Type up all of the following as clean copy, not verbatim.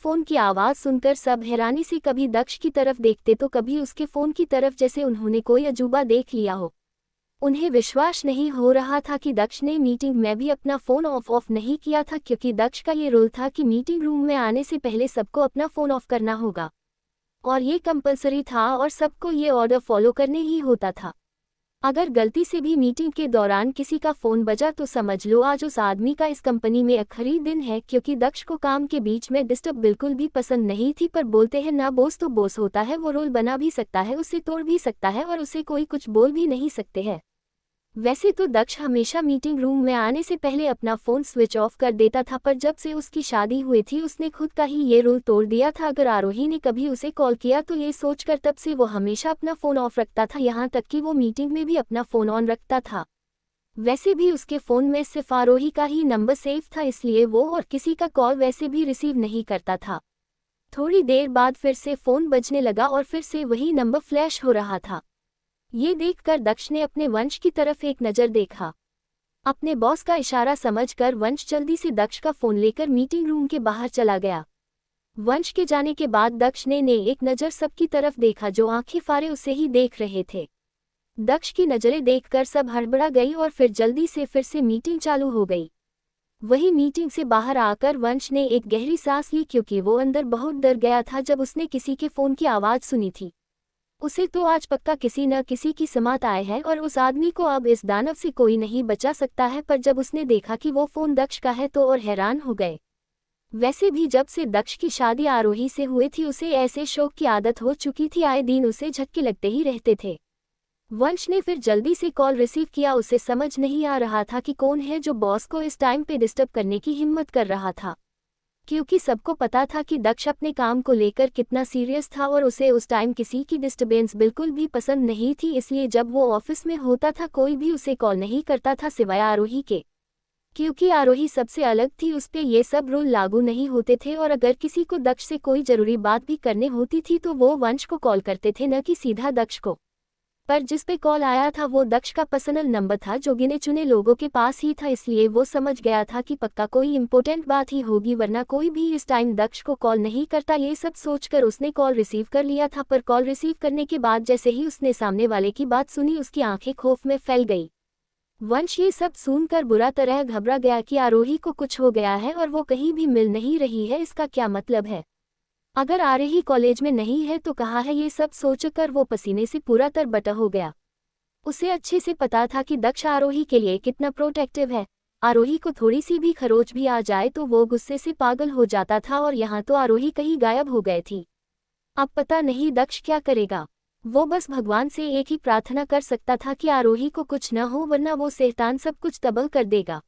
Phone की आवाज सुनकर सब हैरानी से कभी दक्ष की तरफ देखते तो कभी उसके फोन की तरफ, जैसे उन्होंने कोई अजूबा देख लिया हो। उन्हें विश्वास नहीं हो रहा था कि दक्ष ने मीटिंग में भी अपना फोन ऑफ नहीं किया था, क्योंकि दक्ष का ये रूल था कि मीटिंग रूम में आने से पहले सबको अपना फोन ऑफ करना होगा और ये कंपलसरी था और सबको ये ऑर्डर फॉलो करने ही होता था। अगर गलती से भी मीटिंग के दौरान किसी का फोन बजा तो समझ लो आज उस आदमी का इस कंपनी में आखिरी दिन है, क्योंकि दक्ष को काम के बीच में डिस्टर्ब बिल्कुल भी पसंद नहीं थी। पर बोलते हैं ना, बॉस तो बॉस होता है, वो रोल बना भी सकता है, उसे तोड़ भी सकता है और उसे कोई कुछ बोल भी नहीं सकते हैं। वैसे तो दक्ष हमेशा मीटिंग रूम में आने से पहले अपना फ़ोन स्विच ऑफ कर देता था, पर जब से उसकी शादी हुई थी उसने खुद का ही ये रूल तोड़ दिया था। अगर आरोही ने कभी उसे कॉल किया तो ये सोचकर तब से वो हमेशा अपना फ़ोन ऑफ रखता था, यहाँ तक कि वो मीटिंग में भी अपना फ़ोन ऑन रखता था। वैसे भी उसके फ़ोन में सिर्फ आरोही का ही नंबर सेव था, इसलिए वो और किसी का कॉल वैसे भी रिसीव नहीं करता था। थोड़ी देर बाद फिर से फ़ोन बजने लगा और फिर से वही नंबर फ्लैश हो रहा था। ये देखकर दक्ष ने अपने वंश की तरफ एक नज़र देखा। अपने बॉस का इशारा समझकर वंश जल्दी से दक्ष का फ़ोन लेकर मीटिंग रूम के बाहर चला गया। वंश के जाने के बाद दक्ष ने एक नज़र सबकी तरफ देखा जो आंखें फाड़े उसे ही देख रहे थे। दक्ष की नज़रें देखकर सब हड़बड़ा गई और फिर जल्दी से फिर से मीटिंग चालू हो गई। वही मीटिंग से बाहर आकर वंश ने एक गहरी सांस ली, क्योंकि वो अंदर बहुत डर गया था जब उसने किसी के फ़ोन की आवाज़ सुनी थी। उसे तो आज पक्का किसी न किसी की समात आए है और उस आदमी को अब इस दानव से कोई नहीं बचा सकता है। पर जब उसने देखा कि वो फ़ोन दक्ष का है तो और हैरान हो गए। वैसे भी जब से दक्ष की शादी आरोही से हुई थी उसे ऐसे शौक की आदत हो चुकी थी, आए दिन उसे झटके लगते ही रहते थे। वंश ने फिर जल्दी से कॉल रिसीव किया। उसे समझ नहीं आ रहा था कि कौन है जो बॉस को इस टाइम पे डिस्टर्ब करने की हिम्मत कर रहा था, क्योंकि सबको पता था कि दक्ष अपने काम को लेकर कितना सीरियस था और उसे उस टाइम किसी की डिस्टर्बेंस बिल्कुल भी पसंद नहीं थी। इसलिए जब वो ऑफिस में होता था कोई भी उसे कॉल नहीं करता था सिवाय आरोही के, क्योंकि आरोही सबसे अलग थी, उस पे ये सब रूल लागू नहीं होते थे। और अगर किसी को दक्ष से कोई ज़रूरी बात भी करने होती थी तो वो वंश को कॉल करते थे, न कि सीधा दक्ष को। पर जिस पे कॉल आया था वो दक्ष का पर्सनल नंबर था जो गिने चुने लोगों के पास ही था, इसलिए वो समझ गया था कि पक्का कोई इंपॉर्टेंट बात ही होगी, वरना कोई भी इस टाइम दक्ष को कॉल नहीं करता। ये सब सोचकर उसने कॉल रिसीव कर लिया था, पर कॉल रिसीव करने के बाद जैसे ही उसने सामने वाले की बात सुनी उसकी आंखें खौफ में फैल गई। वंश ये सब सुनकर बुरा तरह घबरा गया कि आरोही को कुछ हो गया है और वो कहीं भी मिल नहीं रही है, इसका क्या मतलब है? अगर आरोही कॉलेज में नहीं है तो कहाँ है? ये सब सोचकर वो पसीने से पूरा तरबतर हो गया। उसे अच्छे से पता था कि दक्ष आरोही के लिए कितना प्रोटेक्टिव है। आरोही को थोड़ी सी भी खरोच भी आ जाए तो वो गुस्से से पागल हो जाता था, और यहाँ तो आरोही कहीं गायब हो गए थी। अब पता नहीं दक्ष क्या करेगा। वो बस भगवान से एक ही प्रार्थना कर सकता था कि आरोही को कुछ न हो, वरना वो शैतान सब कुछ तबाह कर देगा।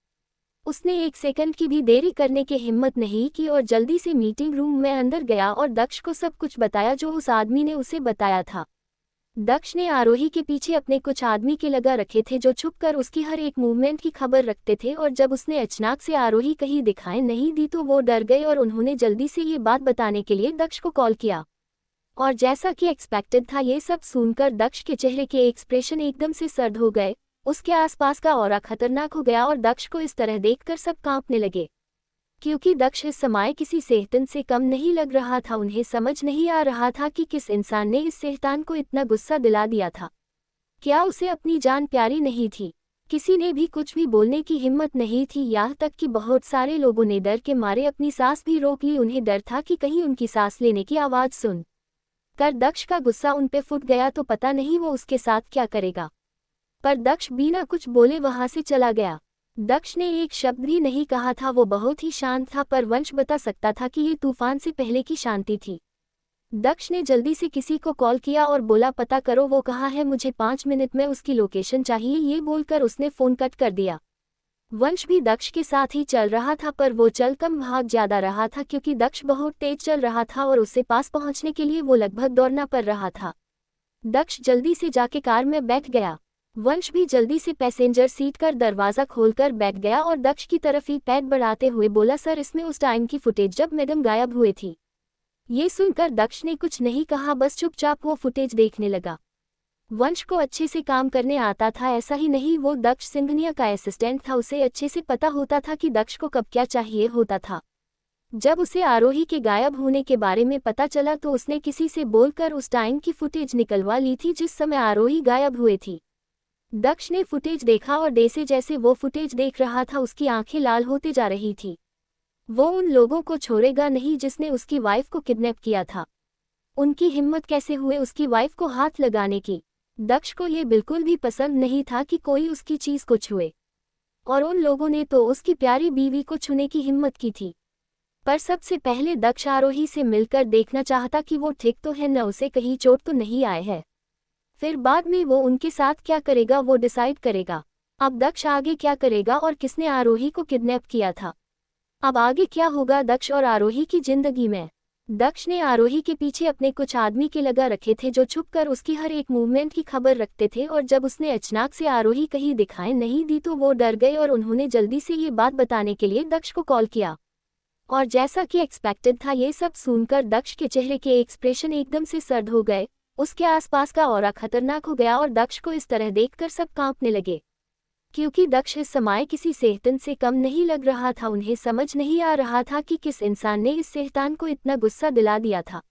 उसने एक सेकंड की भी देरी करने की हिम्मत नहीं की और जल्दी से मीटिंग रूम में अंदर गया और दक्ष को सब कुछ बताया जो उस आदमी ने उसे बताया था। दक्ष ने आरोही के पीछे अपने कुछ आदमी के लगा रखे थे जो छुपकर उसकी हर एक मूवमेंट की खबर रखते थे, और जब उसने अचानक से आरोही कहीं दिखाई नहीं दी तो वो डर गए और उन्होंने जल्दी से ये बात बताने के लिए दक्ष को कॉल किया। और जैसा कि एक्सपेक्टेड था ये सब सुनकर दक्ष के चेहरे के एक्सप्रेशन एकदम से सर्द हो गए। उसके आसपास का ऑरा खतरनाक हो गया और दक्ष को इस तरह देखकर सब कांपने लगे, क्योंकि दक्ष इस समय किसी शैतान से कम नहीं लग रहा था। उन्हें समझ नहीं आ रहा था कि किस इंसान ने इस शैतान को इतना गुस्सा दिला दिया था। क्या उसे अपनी जान प्यारी नहीं थी? किसी ने भी कुछ भी बोलने की हिम्मत नहीं थी, यहाँ तक कि बहुत सारे लोगों ने डर के मारे अपनी सांस भी रोक ली। उन्हें डर था कि कहीं उनकी सांस लेने की आवाज़ सुन कर दक्ष का गुस्सा उन पे फूट गया तो पता नहीं वो उसके साथ क्या करेगा। पर दक्ष बिना कुछ बोले वहां से चला गया। दक्ष ने एक शब्द भी नहीं कहा था, वो बहुत ही शांत था, पर वंश बता सकता था कि ये तूफान से पहले की शांति थी। दक्ष ने जल्दी से किसी को कॉल किया और बोला, पता करो वो कहाँ है, मुझे 5 मिनट में उसकी लोकेशन चाहिए। ये बोलकर उसने फ़ोन कट कर दिया। वंश भी दक्ष के साथ ही चल रहा था, पर वो चल कम भाग ज़्यादा रहा था, क्योंकि दक्ष बहुत तेज चल रहा था और उससे पास पहुंचने के लिए वो लगभग दौड़ना पड़ रहा था। दक्ष जल्दी से जाके कार में बैठ गया। वंश भी जल्दी से पैसेंजर सीट कर दरवाज़ा खोलकर बैठ गया और दक्ष की तरफ ही पैर बढ़ाते हुए बोला, सर इसमें उस टाइम की फुटेज जब मैडम गायब हुई थी। ये सुनकर दक्ष ने कुछ नहीं कहा, बस चुपचाप वो फुटेज देखने लगा। वंश को अच्छे से काम करने आता था, ऐसा ही नहीं वो दक्ष सिंघनिया का असिस्टेंट था, उसे अच्छे से पता होता था कि दक्ष को कब क्या चाहिए होता था। जब उसे आरोही के गायब होने के बारे में पता चला तो उसने किसी से बोलकर उस टाइम की फुटेज निकलवा ली थी जिस समय आरोही गायब हुए थी। दक्ष ने फुटेज देखा और जैसे जैसे वो फुटेज देख रहा था उसकी आंखें लाल होते जा रही थी। वो उन लोगों को छोड़ेगा नहीं जिसने उसकी वाइफ को किडनैप किया था। उनकी हिम्मत कैसे हुए उसकी वाइफ को हाथ लगाने की। दक्ष को ये बिल्कुल भी पसंद नहीं था कि कोई उसकी चीज को छुए, और उन लोगों ने तो उसकी प्यारी बीवी को छूने की हिम्मत की थी। पर सबसे पहले दक्ष आरोही से मिलकर देखना चाहता कि वो ठीक तो है, न उसे कहीं चोट तो नहीं आए है। फिर बाद में वो उनके साथ क्या करेगा वो डिसाइड करेगा। अब दक्ष आगे क्या करेगा और किसने आरोही को किडनैप किया था, अब आगे क्या होगा दक्ष और आरोही की जिंदगी में। दक्ष ने आरोही के पीछे अपने कुछ आदमी के लगा रखे थे जो छुपकर उसकी हर एक मूवमेंट की खबर रखते थे, और जब उसने अचानक से आरोही कहीं दिखाई नहीं दी तो वो डर गए और उन्होंने जल्दी से ये बात बताने के लिए दक्ष को कॉल किया। और जैसा कि एक्सपेक्टेड था ये सब सुनकर दक्ष के चेहरे के एक्सप्रेशन एकदम से सर्द हो गए। उसके आसपास का ऑरा खतरनाक हो गया और दक्ष को इस तरह देखकर सब कांपने लगे, क्योंकि दक्ष इस समय किसी शैतान से कम नहीं लग रहा था। उन्हें समझ नहीं आ रहा था कि किस इंसान ने इस शैतान को इतना गुस्सा दिला दिया था।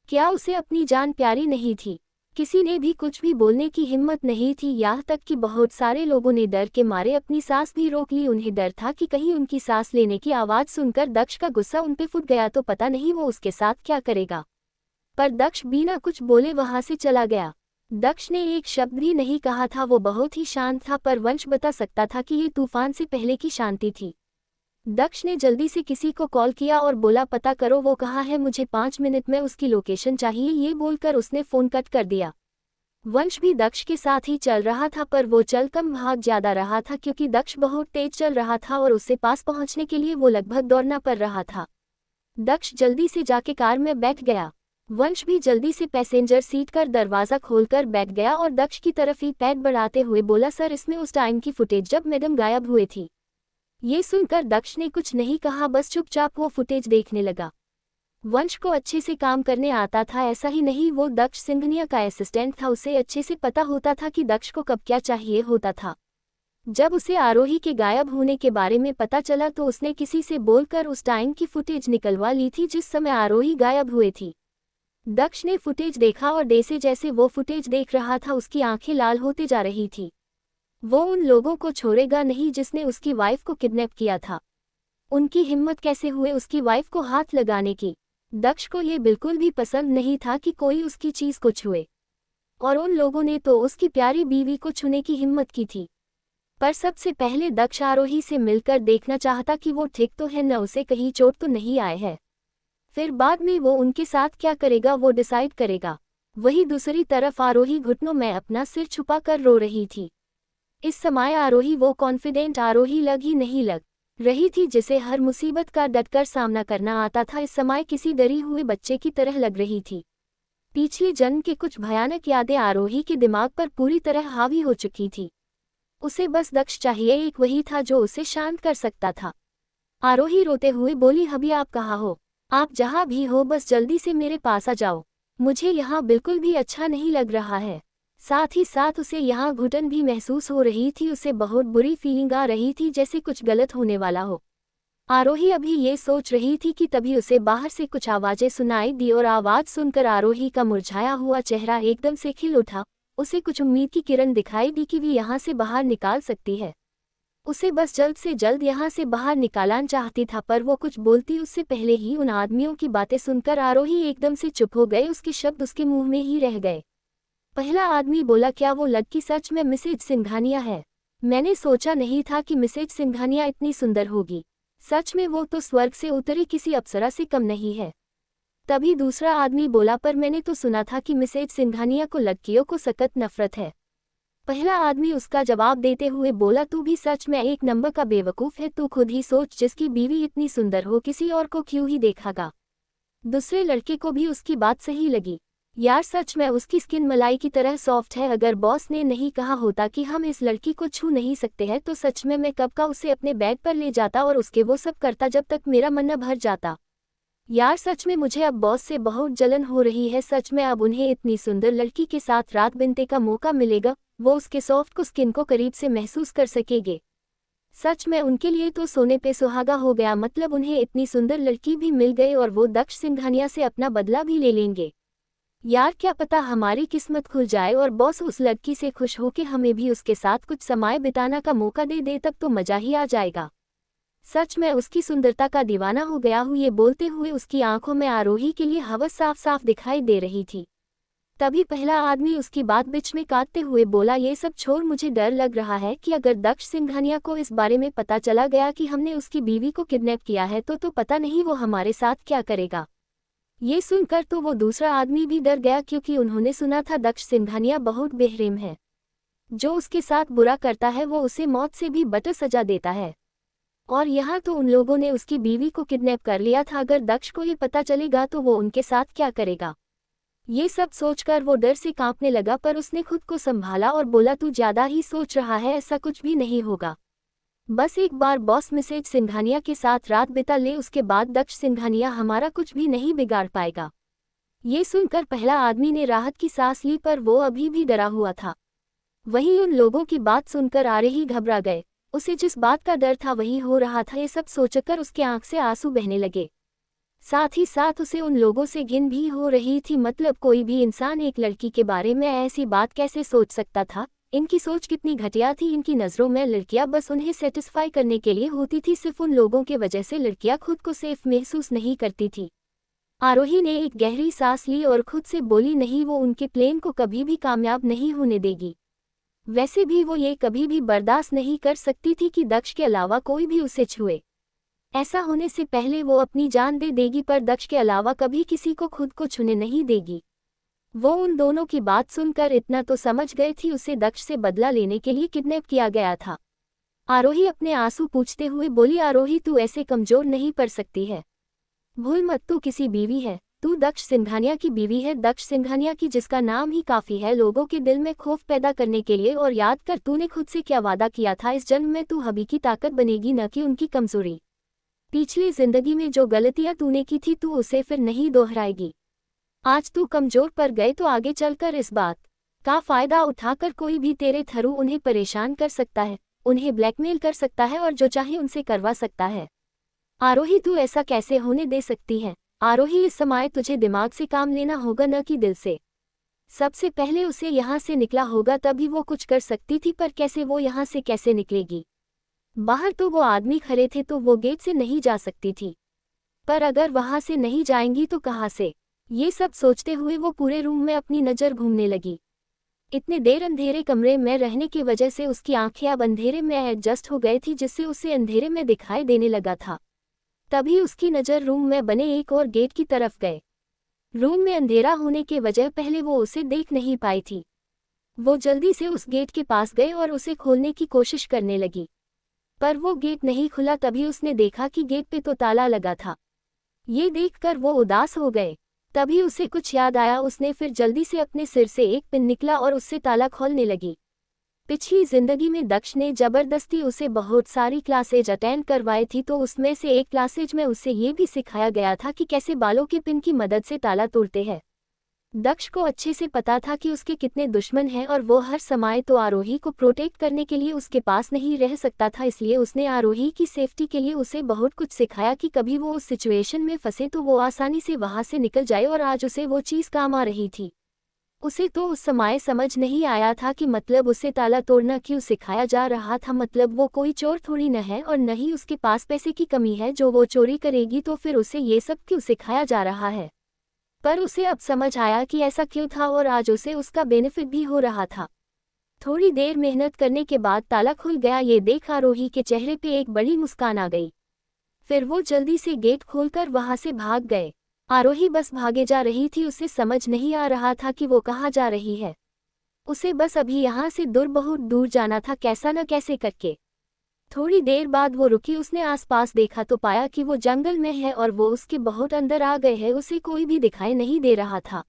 क्या उसे अपनी जान प्यारी नहीं थी? किसी ने भी कुछ भी बोलने की हिम्मत नहीं थी, यहाँ तक कि बहुत सारे लोगों ने डर के मारे अपनी सांस भी रोक ली। उन्हें डर था कि कहीं उनकी सांस लेने की आवाज़ सुनकर दक्ष का गुस्सा उन पे फूट गया तो पता नहीं वो उसके साथ क्या करेगा। पर दक्ष बिना कुछ बोले वहां से चला गया। दक्ष ने एक शब्द भी नहीं कहा था, वो बहुत ही शांत था, पर वंश बता सकता था कि ये तूफान से पहले की शांति थी। दक्ष ने जल्दी से किसी को कॉल किया और बोला पता करो वो कहाँ है, मुझे 5 मिनट में उसकी लोकेशन चाहिए। ये बोलकर उसने फ़ोन कट कर दिया। वंश भी दक्ष के साथ ही चल रहा था, पर वो चल कम भाग ज्यादा रहा था क्योंकि दक्ष बहुत तेज चल रहा था और उससे पास पहुंचने के लिए वो लगभग दौड़ना पड़ रहा था। दक्ष जल्दी से जाके कार में बैठ गया। वंश भी जल्दी से पैसेंजर सीट कर दरवाज़ा खोलकर बैठ गया और दक्ष की तरफ ही पैर बढ़ाते हुए बोला सर इसमें उस टाइम की फुटेज जब मैडम गायब हुए थी। ये सुनकर दक्ष ने कुछ नहीं कहा, बस चुपचाप वो फुटेज देखने लगा। वंश को अच्छे से काम करने आता था, ऐसा ही नहीं वो दक्ष सिंघनिया का असिस्टेंट था, उसे अच्छे से पता होता था कि दक्ष को कब क्या चाहिए होता था। जब उसे आरोही के गायब होने के बारे में पता चला तो उसने किसी से बोलकर उस टाइम की फुटेज निकलवा ली थी जिस समय आरोही गायब हुए थी। दक्ष ने फुटेज देखा और जैसे जैसे वो फुटेज देख रहा था उसकी आंखें लाल होते जा रही थी। वो उन लोगों को छोड़ेगा नहीं जिसने उसकी वाइफ को किडनैप किया था। उनकी हिम्मत कैसे हुए उसकी वाइफ को हाथ लगाने की। दक्ष को ये बिल्कुल भी पसंद नहीं था कि कोई उसकी चीज को छुए, और उन लोगों ने तो उसकी प्यारी बीवी को छूने की हिम्मत की थी। पर सबसे पहले दक्ष आरोही से मिलकर देखना चाहता कि वो ठीक तो है, न उसे कहीं चोट तो नहीं आए है। फिर बाद में वो उनके साथ क्या करेगा वो डिसाइड करेगा। वही दूसरी तरफ आरोही घुटनों में अपना सिर छुपा कर रो रही थी। इस समय आरोही वो कॉन्फिडेंट आरोही लग ही नहीं लग रही थी जिसे हर मुसीबत का डटकर सामना करना आता था। इस समय किसी डरी हुए बच्चे की तरह लग रही थी। पिछले जन्म के कुछ भयानक यादें आरोही के दिमाग पर पूरी तरह हावी हो चुकी थी। उसे बस दक्ष चाहिए, एक वही था जो उसे शांत कर सकता था। आरोही रोते हुए बोली हबी आप कहाँ हो? आप जहाँ भी हो बस जल्दी से मेरे पास आ जाओ, मुझे यहाँ बिल्कुल भी अच्छा नहीं लग रहा है। साथ ही साथ उसे यहाँ घुटन भी महसूस हो रही थी, उसे बहुत बुरी फीलिंग आ रही थी जैसे कुछ गलत होने वाला हो। आरोही अभी ये सोच रही थी कि तभी उसे बाहर से कुछ आवाज़ें सुनाई दी और आवाज़ सुनकर आरोही का मुरझाया हुआ चेहरा एकदम से खिल उठा। उसे कुछ उम्मीद की किरण दिखाई दी कि वे यहाँ से बाहर निकाल सकती है। उसे बस जल्द से जल्द यहाँ से बाहर निकालना चाहती था, पर वो कुछ बोलती उससे पहले ही उन आदमियों की बातें सुनकर आरोही एकदम से चुप हो गए। उसके शब्द उसके मुंह में ही रह गए। पहला आदमी बोला क्या वो लड़की सच में मिसेज सिंघानिया है? मैंने सोचा नहीं था कि मिसेज सिंघानिया इतनी सुंदर होगी। सच में वो तो स्वर्ग से उतरी किसी अप्सरा से कम नहीं है। तभी दूसरा आदमी बोला पर मैंने तो सुना था कि मिसेज सिंघानिया को लड़कियों को सख्त नफरत है। पहला आदमी उसका जवाब देते हुए बोला तू भी सच में एक नंबर का बेवकूफ़ है, तू खुद ही सोच, जिसकी बीवी इतनी सुंदर हो किसी और को क्यों ही देखागा। दूसरे लड़के को भी उसकी बात सही लगी। यार सच में उसकी स्किन मलाई की तरह सॉफ्ट है। अगर बॉस ने नहीं कहा होता कि हम इस लड़की को छू नहीं सकते हैं तो सच में मैं कब का उसे अपने बेड पर ले जाता और उसके वो सब करता जब तक मेरा मन न भर जाता। यार सच में मुझे अब बॉस से बहुत जलन हो रही है। सच में अब उन्हें इतनी सुंदर लड़की के साथ रात बिताने का मौका मिलेगा, वो उसके सॉफ्ट को स्किन को करीब से महसूस कर सकेंगे। सच में उनके लिए तो सोने पे सुहागा हो गया, मतलब उन्हें इतनी सुंदर लड़की भी मिल गई और वो दक्ष सिंघानिया से अपना बदला भी ले लेंगे। यार क्या पता हमारी किस्मत खुल जाए और बॉस उस लड़की से खुश होके हमें भी उसके साथ कुछ समय बिताना का मौका दे दे, तब तो मजा ही आ जाएगा। सच में उसकी सुंदरता का दीवाना हो गया हूँ। ये बोलते हुए उसकी आंखों में आरोही के लिए हवस साफ साफ दिखाई दे रही थी। तभी पहला आदमी उसकी बात बीच में काटते हुए बोला, ये सब छोड़, मुझे डर लग रहा है कि अगर दक्ष सिंघानिया को इस बारे में पता चला गया कि हमने उसकी बीवी को किडनैप किया है तो पता नहीं वो हमारे साथ क्या करेगा। ये सुनकर तो वो दूसरा आदमी भी डर गया, क्योंकि उन्होंने सुना था दक्ष सिंघानिया बहुत बेरहम है। जो उसके साथ बुरा करता है वो उसे मौत से भी बदतर सजा देता है। और यहाँ तो उन लोगों ने उसकी बीवी को किडनैप कर लिया था, अगर दक्ष को ये पता चलेगा तो वो उनके साथ क्या करेगा। ये सब सोचकर वो डर से कांपने लगा, पर उसने खुद को संभाला और बोला, तू ज्यादा ही सोच रहा है, ऐसा कुछ भी नहीं होगा। बस एक बार बॉस मिसेज सिंघानिया के साथ रात बिता ले, उसके बाद दक्ष सिंघानिया हमारा कुछ भी नहीं बिगाड़ पाएगा। ये सुनकर पहला आदमी ने राहत की सांस ली, पर वो अभी भी डरा हुआ था। वहीं उन लोगों की बात सुनकर आरोही घबरा गए। उसे जिस बात का डर था वही हो रहा था। ये सब सोचकर उसके आंख से आंसू बहने लगे। साथ ही साथ उसे उन लोगों से घिन भी हो रही थी, मतलब कोई भी इंसान एक लड़की के बारे में ऐसी बात कैसे सोच सकता था। इनकी सोच कितनी घटिया थी। इनकी नज़रों में लड़कियां बस उन्हें सेटिस्फाई करने के लिए होती थी, सिर्फ उन लोगों के वजह से लड़कियां खुद को सेफ महसूस नहीं करती थी। आरोही ने एक गहरी सांस ली और खुद से बोली, नहीं, वो उनके प्लान को कभी भी कामयाब नहीं होने देगी। वैसे भी वो ये कभी भी बर्दाश्त नहीं कर सकती थी कि दक्ष के अलावा कोई भी उसे छुए। ऐसा होने से पहले वो अपनी जान दे देगी, पर दक्ष के अलावा कभी किसी को खुद को छूने नहीं देगी। वो उन दोनों की बात सुनकर इतना तो समझ गई थी, उसे दक्ष से बदला लेने के लिए किडनैप किया गया था। आरोही अपने आंसू पूंछते हुए बोली, आरोही तू ऐसे कमजोर नहीं पड़ सकती है। भूल मत, तू किसी बीवी है, तू दक्ष सिंघानिया की बीवी है, दक्ष सिंघानिया की, जिसका नाम ही काफी है लोगों के दिल में खौफ पैदा करने के लिए। और याद कर तूने खुद से क्या वादा किया था, इस जन्म में तू हबी की ताकत बनेगी, न कि उनकी कमजोरी। पिछली जिंदगी में जो गलतियां तूने की थी तू उसे फिर नहीं दोहराएगी। आज तू कमजोर पड़ गए तो आगे चलकर इस बात का फायदा उठाकर कोई भी तेरे थ्रू उन्हें परेशान कर सकता है, उन्हें ब्लैकमेल कर सकता है और जो चाहे उनसे करवा सकता है। आरोही तू ऐसा कैसे होने दे सकती है। आरोही इस समय तुझे दिमाग से काम लेना होगा, न कि दिल से। सबसे पहले उसे यहाँ से निकला होगा, तभी वो कुछ कर सकती थी, पर कैसे, वो यहाँ से कैसे निकलेगी। बाहर तो वो आदमी खड़े थे तो वो गेट से नहीं जा सकती थी, पर अगर वहां से नहीं जाएंगी तो कहाँ से। ये सब सोचते हुए वो पूरे रूम में अपनी नज़र घूमने लगी। इतने देर अंधेरे कमरे में रहने की वजह से उसकी आंखें अब अंधेरे में एडजस्ट हो गई थी, जिससे उसे अंधेरे में दिखाई देने लगा था। तभी उसकी नज़र रूम में बने एक और गेट की तरफ गए। रूम में अंधेरा होने के वजह पहले वो उसे देख नहीं पाई थी। वो जल्दी से उस गेट के पास गए और उसे खोलने की कोशिश करने लगी, पर वो गेट नहीं खुला। तभी उसने देखा कि गेट पे तो ताला लगा था। ये देखकर वो उदास हो गए। तभी उसे कुछ याद आया। उसने फिर जल्दी से अपने सिर से एक पिन निकला और उससे ताला खोलने लगी। पिछली जिंदगी में दक्ष ने जबरदस्ती उसे बहुत सारी क्लासेज अटेंड करवाई थी, तो उसमें से एक क्लासेज में उसे ये भी सिखाया गया था कि कैसे बालों के पिन की मदद से ताला तोड़ते हैं। दक्ष को अच्छे से पता था कि उसके कितने दुश्मन हैं और वो हर समय तो आरोही को प्रोटेक्ट करने के लिए उसके पास नहीं रह सकता था, इसलिए उसने आरोही की सेफ्टी के लिए उसे बहुत कुछ सिखाया कि कभी वो उस सिचुएशन में फंसे तो वो आसानी से वहां से निकल जाए। और आज उसे वो चीज़ काम आ रही थी। उसे तो उस समय समझ नहीं आया था कि मतलब उसे ताला तोड़ना क्यों सिखाया जा रहा था। मतलब वो कोई चोर थोड़ी न है और न ही उसके पास पैसे की कमी है जो वो चोरी करेगी, तो फिर उसे ये सब क्यों सिखाया जा रहा है। पर उसे अब समझ आया कि ऐसा क्यों था और आज उसे उसका बेनिफिट भी हो रहा था। थोड़ी देर मेहनत करने के बाद ताला खुल गया। ये देख आरोही के चेहरे पे एक बड़ी मुस्कान आ गई। फिर वो जल्दी से गेट खोलकर वहां से भाग गए। आरोही बस भागे जा रही थी। उसे समझ नहीं आ रहा था कि वो कहाँ जा रही है। उसे बस अभी यहाँ से दूर, बहुत दूर जाना था, कैसा न कैसे करके। थोड़ी देर बाद वो रुकी। उसने आसपास देखा तो पाया कि वो जंगल में है और वो उसके बहुत अंदर आ गए हैं। उसे कोई भी दिखाई नहीं दे रहा था।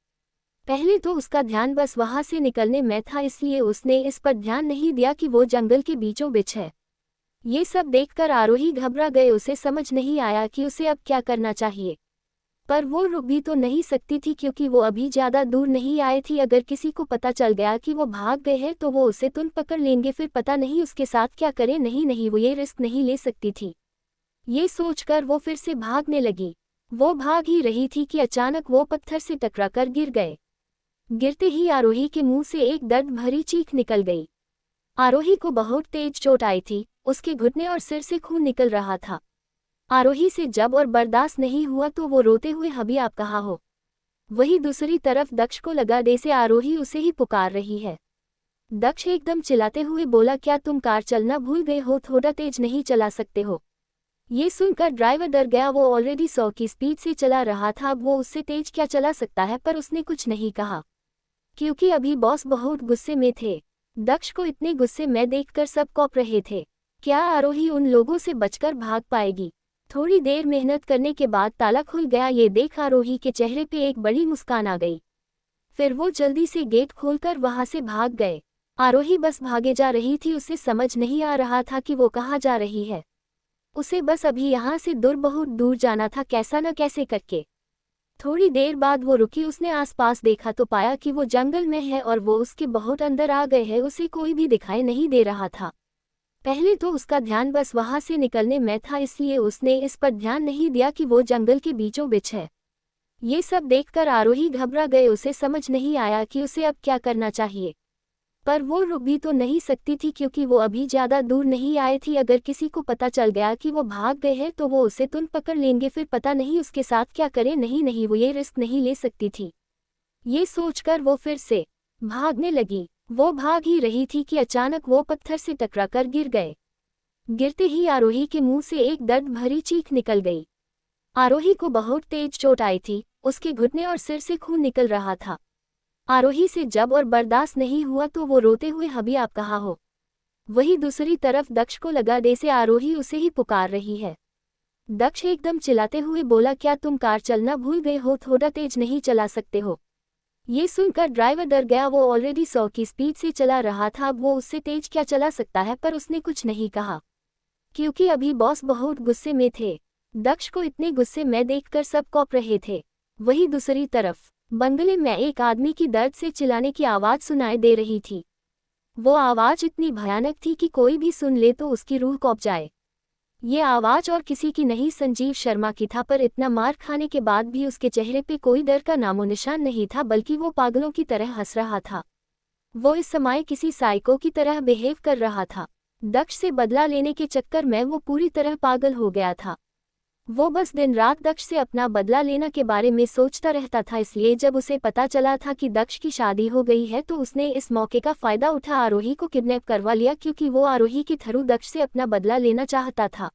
पहले तो उसका ध्यान बस वहां से निकलने में था, इसलिए उसने इस पर ध्यान नहीं दिया कि वो जंगल के बीचों बीच है। ये सब देखकर आरोही घबरा गए। उसे समझ नहीं आया कि उसे अब क्या करना चाहिए। पर वो रुक भी तो नहीं सकती थी क्योंकि वो अभी ज़्यादा दूर नहीं आए थी। अगर किसी को पता चल गया कि वो भाग गए हैं तो वो उसे तुरंत पकड़ लेंगे, फिर पता नहीं उसके साथ क्या करें। नहीं, वो ये रिस्क नहीं ले सकती थी। ये सोचकर वो फिर से भागने लगी। वो भाग ही रही थी कि अचानक वो पत्थर से टकराकर गिर गए। गिरते ही आरोही के मुंह से एक दर्द भरी चीख निकल गई। आरोही को बहुत तेज चोट आई थी, उसके घुटने और सिर से खून निकल रहा था। आरोही से जब और बर्दाश्त नहीं हुआ तो वो रोते हुए अभी आप कहाँ हो। वहीं दूसरी तरफ दक्ष को लगा जैसे आरोही उसे ही पुकार रही है। दक्ष एकदम चिल्लाते हुए बोला, क्या तुम कार चलना भूल गए हो? थोड़ा तेज नहीं चला सकते हो? ये सुनकर ड्राइवर डर गया। वो ऑलरेडी 100 की स्पीड से चला रहा था, अब वो उससे तेज क्या चला सकता है, पर उसने कुछ नहीं कहा क्योंकि अभी बॉस बहुत गुस्से में थे। दक्ष को इतने गुस्से में देखकर सब कौप रहे थे। क्या आरोही उन लोगों से बचकर भाग पाएगी? थोड़ी देर मेहनत करने के बाद ताला खुल गया। ये देख आरोही के चेहरे पे एक बड़ी मुस्कान आ गई। फिर वो जल्दी से गेट खोलकर वहां से भाग गए। आरोही बस भागे जा रही थी, उसे समझ नहीं आ रहा था कि वो कहाँ जा रही है। उसे बस अभी यहाँ से दूर, बहुत दूर जाना था, कैसा न कैसे करके। थोड़ी देर बाद वो रुकी। उसने आसपास देखा तो पाया कि वो जंगल में है और वो उसके बहुत अंदर आ गए हैं। उसे कोई भी दिखाई नहीं दे रहा था। पहले तो उसका ध्यान बस वहां से निकलने में था, इसलिए उसने इस पर ध्यान नहीं दिया कि वो जंगल के बीचों बीच है। ये सब देखकर आरोही घबरा गए। उसे समझ नहीं आया कि उसे अब क्या करना चाहिए, पर वो रुक भी तो नहीं सकती थी क्योंकि वो अभी ज़्यादा दूर नहीं आए थी। अगर किसी को पता चल गया कि वो भाग गए हैं तो वो उसे तुरंत पकड़ लेंगे, फिर पता नहीं उसके साथ क्या करें। नहीं, वो ये रिस्क नहीं ले सकती थी। ये सोचकर वो फिर से भागने लगी। वो भाग ही रही थी कि अचानक वो पत्थर से टकराकर गिर गए। गिरते ही आरोही के मुंह से एक दर्द भरी चीख निकल गई। आरोही को बहुत तेज चोट आई थी, उसके घुटने और सिर से खून निकल रहा था। आरोही से जब और बर्दाश्त नहीं हुआ तो वो रोते हुए अभी आप कहाँ हो। वहीं दूसरी तरफ दक्ष को लगा जैसे आरोही उसे ही पुकार रही है। दक्ष एकदम चिल्लाते हुए बोला, क्या तुम कार चलना भूल गए हो? थोड़ा तेज नहीं चला सकते हो? ये सुनकर ड्राइवर डर गया। वो ऑलरेडी 100 की स्पीड से चला रहा था, अब वो उससे तेज क्या चला सकता है, पर उसने कुछ नहीं कहा क्योंकि अभी बॉस बहुत गुस्से में थे। दक्ष को इतने गुस्से में देखकर सब कौप रहे थे। वहीं दूसरी तरफ बंगले में एक आदमी की दर्द से चिल्लाने की आवाज़ सुनाई दे रही थी। वो आवाज़ इतनी भयानक थी कि कोई भी सुन ले तो उसकी रूह कौंप जाए। ये आवाज़ और किसी की नहीं, संजीव शर्मा की था, पर इतना मार खाने के बाद भी उसके चेहरे पे कोई डर का नामो निशान नहीं था, बल्कि वो पागलों की तरह हंस रहा था। वो इस समय किसी साइको की तरह बिहेव कर रहा था। दक्ष से बदला लेने के चक्कर में वो पूरी तरह पागल हो गया था। वो बस दिन रात दक्ष से अपना बदला लेना के बारे में सोचता रहता था। इसलिए जब उसे पता चला था कि दक्ष की शादी हो गई है तो उसने इस मौके का फायदा उठा आरोही को किडनैप करवा लिया, क्योंकि वो आरोही के थ्रू दक्ष से अपना बदला लेना चाहता था।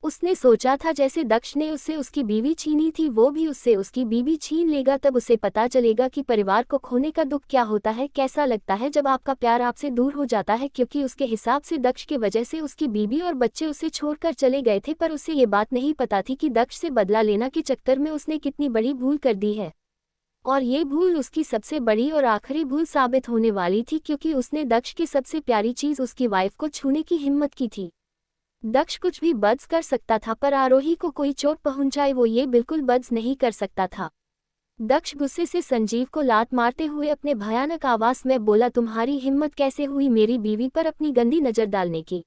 उसने सोचा था जैसे दक्ष ने उससे उसकी बीवी छीनी थी, वो भी उससे उसकी बीवी छीन लेगा। तब उसे पता चलेगा कि परिवार को खोने का दुख क्या होता है, कैसा लगता है जब आपका प्यार आपसे दूर हो जाता है। क्योंकि उसके हिसाब से दक्ष की वजह से उसकी बीवी और बच्चे उसे छोड़कर चले गए थे, पर उसे ये बात नहीं पता थी कि दक्ष से बदला लेना के चक्कर में उसने कितनी बड़ी भूल कर दी है। और ये भूल उसकी सबसे बड़ी और आखिरी भूल साबित होने वाली थी, क्योंकि उसने दक्ष की सबसे प्यारी चीज़ उसकी वाइफ को छूने की हिम्मत की थी। दक्ष कुछ भी बद्स कर सकता था, पर आरोही को कोई चोट पहुंचाए वो ये बिल्कुल बद्स नहीं कर सकता था। दक्ष गुस्से से संजीव को लात मारते हुए अपने भयानक आवाज में बोला, तुम्हारी हिम्मत कैसे हुई मेरी बीवी पर अपनी गंदी नज़र डालने की?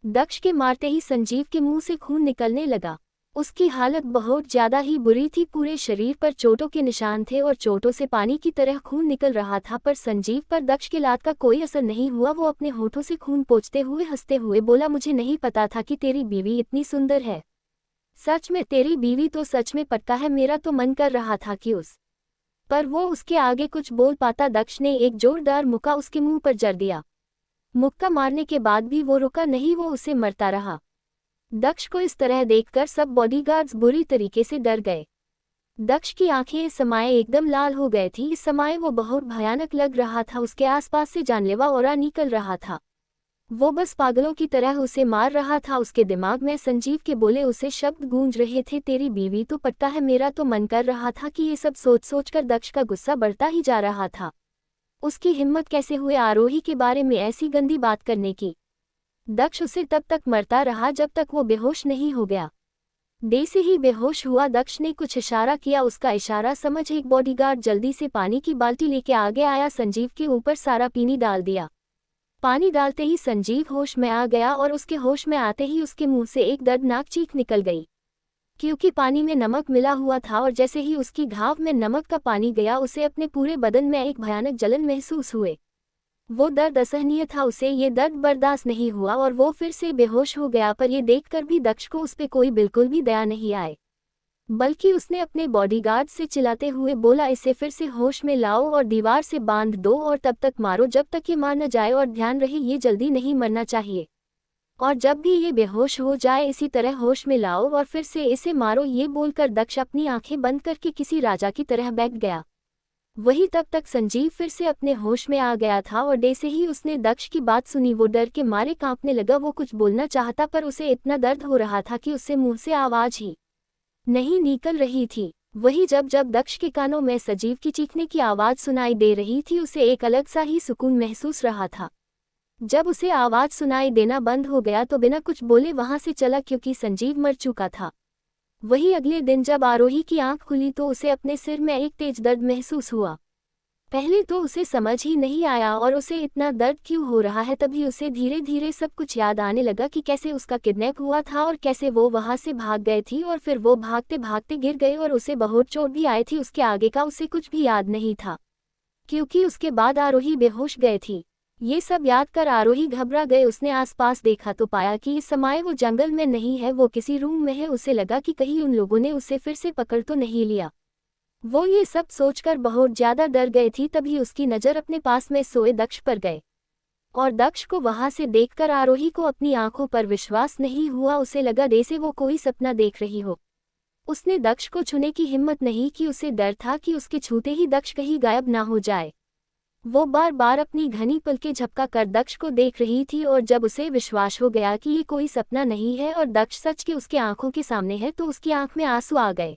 दक्ष के मारते ही संजीव के मुंह से खून निकलने लगा। उसकी हालत बहुत ज़्यादा ही बुरी थी, पूरे शरीर पर चोटों के निशान थे और चोटों से पानी की तरह खून निकल रहा था। पर संजीव पर दक्ष के लात का कोई असर नहीं हुआ। वो अपने होठों से खून पोंछते हुए हंसते हुए बोला, मुझे नहीं पता था कि तेरी बीवी इतनी सुंदर है। सच में तेरी बीवी तो सच में पक्का है। मेरा तो मन कर रहा था कि पर वो उसके आगे कुछ बोल पाता। दक्ष ने एक जोरदार मुक्का उसके मुंह पर जड़ दिया। मुक्का मारने के बाद भी वो रुका नहीं, वो उसे मरता रहा। दक्ष को इस तरह देखकर सब बॉडीगार्ड्स बुरी तरीके से डर गए। दक्ष की आंखें इस समय एकदम लाल हो गई थी। इस समय वो बहुत भयानक लग रहा था। उसके आसपास से जानलेवा ऑरा निकल रहा था। वो बस पागलों की तरह उसे मार रहा था। उसके दिमाग में संजीव के बोले उसे शब्द गूंज रहे थे, तेरी बीवी तो पट्टा है। मेरा तो मन कर रहा था कि ये सब सोच सोचकर दक्ष का गुस्सा बढ़ता ही जा रहा था। उसकी हिम्मत कैसे हुई आरोही के बारे में ऐसी गंदी बात करने की। दक्ष उसे तब तक मरता रहा जब तक वो बेहोश नहीं हो गया। डे से ही बेहोश हुआ दक्ष ने कुछ इशारा किया। उसका इशारा समझ एक बॉडीगार्ड जल्दी से पानी की बाल्टी लेके आगे आया। संजीव के ऊपर सारा पानी डाल दिया। पानी डालते ही संजीव होश में आ गया और उसके होश में आते ही उसके मुंह से एक दर्दनाक चीख निकल गई, क्योंकि पानी में नमक मिला हुआ था और जैसे ही उसकी घाव में नमक का पानी गया उसे अपने पूरे बदन में एक भयानक जलन महसूस हुए। वो दर्द असहनीय था, उसे ये दर्द बर्दाश्त नहीं हुआ और वो फिर से बेहोश हो गया। पर ये देखकर भी दक्ष को उस पे कोई बिल्कुल भी दया नहीं आए, बल्कि उसने अपने बॉडीगार्ड से चिल्लाते हुए बोला, इसे फिर से होश में लाओ और दीवार से बांध दो और तब तक मारो जब तक ये मार न जाए, और ध्यान रहे ये जल्दी नहीं मरना चाहिए, और जब भी ये बेहोश हो जाए इसी तरह होश में लाओ और फिर से इसे मारो। ये बोलकर दक्ष अपनी आंखें बंद करके किसी राजा की तरह बैठ गया। वही तब तक संजीव फिर से अपने होश में आ गया था और जैसे ही उसने दक्ष की बात सुनी वो डर के मारे कांपने लगा। वो कुछ बोलना चाहता पर उसे इतना दर्द हो रहा था कि उससे मुंह से आवाज ही नहीं निकल रही थी। वही जब जब दक्ष के कानों में संजीव की चीखने की आवाज सुनाई दे रही थी उसे एक अलग सा ही सुकून महसूस रहा था। जब उसे आवाज सुनाई देना बंद हो गया तो बिना कुछ बोले वहां से चला, क्योंकि संजीव मर चुका था। वही अगले दिन जब आरोही की आंख खुली तो उसे अपने सिर में एक तेज दर्द महसूस हुआ। पहले तो उसे समझ ही नहीं आया और उसे इतना दर्द क्यों हो रहा है। तभी उसे धीरे धीरे सब कुछ याद आने लगा कि कैसे उसका किडनैप हुआ था और कैसे वो वहां से भाग गए थी और फिर वो भागते भागते गिर गए और उसे बहुत चोट भी आई थी। उसके आगे का उसे कुछ भी याद नहीं था, क्योंकि उसके बाद आरोही बेहोश गए थी। ये सब याद कर आरोही घबरा गए। उसने आसपास देखा तो पाया कि इस समय वो जंगल में नहीं है, वो किसी रूम में है। उसे लगा कि कहीं उन लोगों ने उसे फिर से पकड़ तो नहीं लिया। वो ये सब सोचकर बहुत ज्यादा डर गए थी। तभी उसकी नज़र अपने पास में सोए दक्ष पर गए और दक्ष को वहां से देखकर आरोही को अपनी आंखों पर विश्वास नहीं हुआ। उसे लगा जैसे वो कोई सपना देख रही हो। उसने दक्ष को छूने की हिम्मत नहीं की। उसे डर था कि उसके छूते ही दक्ष कहीं गायब ना हो जाए। वो बार बार अपनी घनी पलकें झपका कर दक्ष को देख रही थी और जब उसे विश्वास हो गया कि ये कोई सपना नहीं है और दक्ष सच के उसके आंखों के सामने है तो उसकी आंख में आंसू आ गए।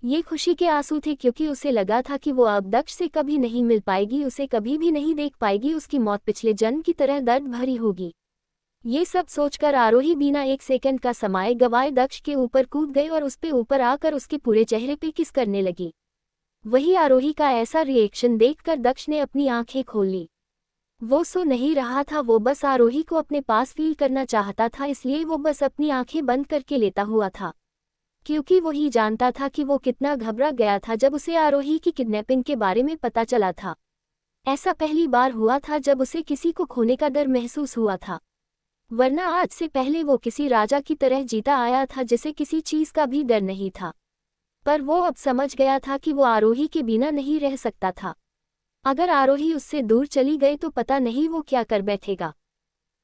ये खुशी के आंसू थे, क्योंकि उसे लगा था कि वो अब दक्ष से कभी नहीं मिल पाएगी, उसे कभी भी नहीं देख पाएगी। उसकी मौत पिछले जन्म की तरह दर्द भरी होगी। ये सब सोचकर आरोही बिना एक सेकंड का समय गवाए दक्ष के ऊपर कूद गई और उस पे ऊपर आकर उसके पूरे चेहरे पे किस करने लगी। वही आरोही का ऐसा रिएक्शन देखकर दक्ष ने अपनी आंखें खोल ली। वो सो नहीं रहा था, वो बस आरोही को अपने पास फील करना चाहता था, इसलिए वो बस अपनी आंखें बंद करके लेता हुआ था, क्योंकि वो ही जानता था कि वो कितना घबरा गया था जब उसे आरोही की किडनैपिंग के बारे में पता चला था। ऐसा पहली बार हुआ था जब उसे किसी को खोने का डर महसूस हुआ था, वरना आज से पहले वो किसी राजा की तरह जीता आया था जिसे किसी चीज का भी डर नहीं था। पर वो अब समझ गया था कि वो आरोही के बिना नहीं रह सकता था। अगर आरोही उससे दूर चली गई तो पता नहीं वो क्या कर बैठेगा।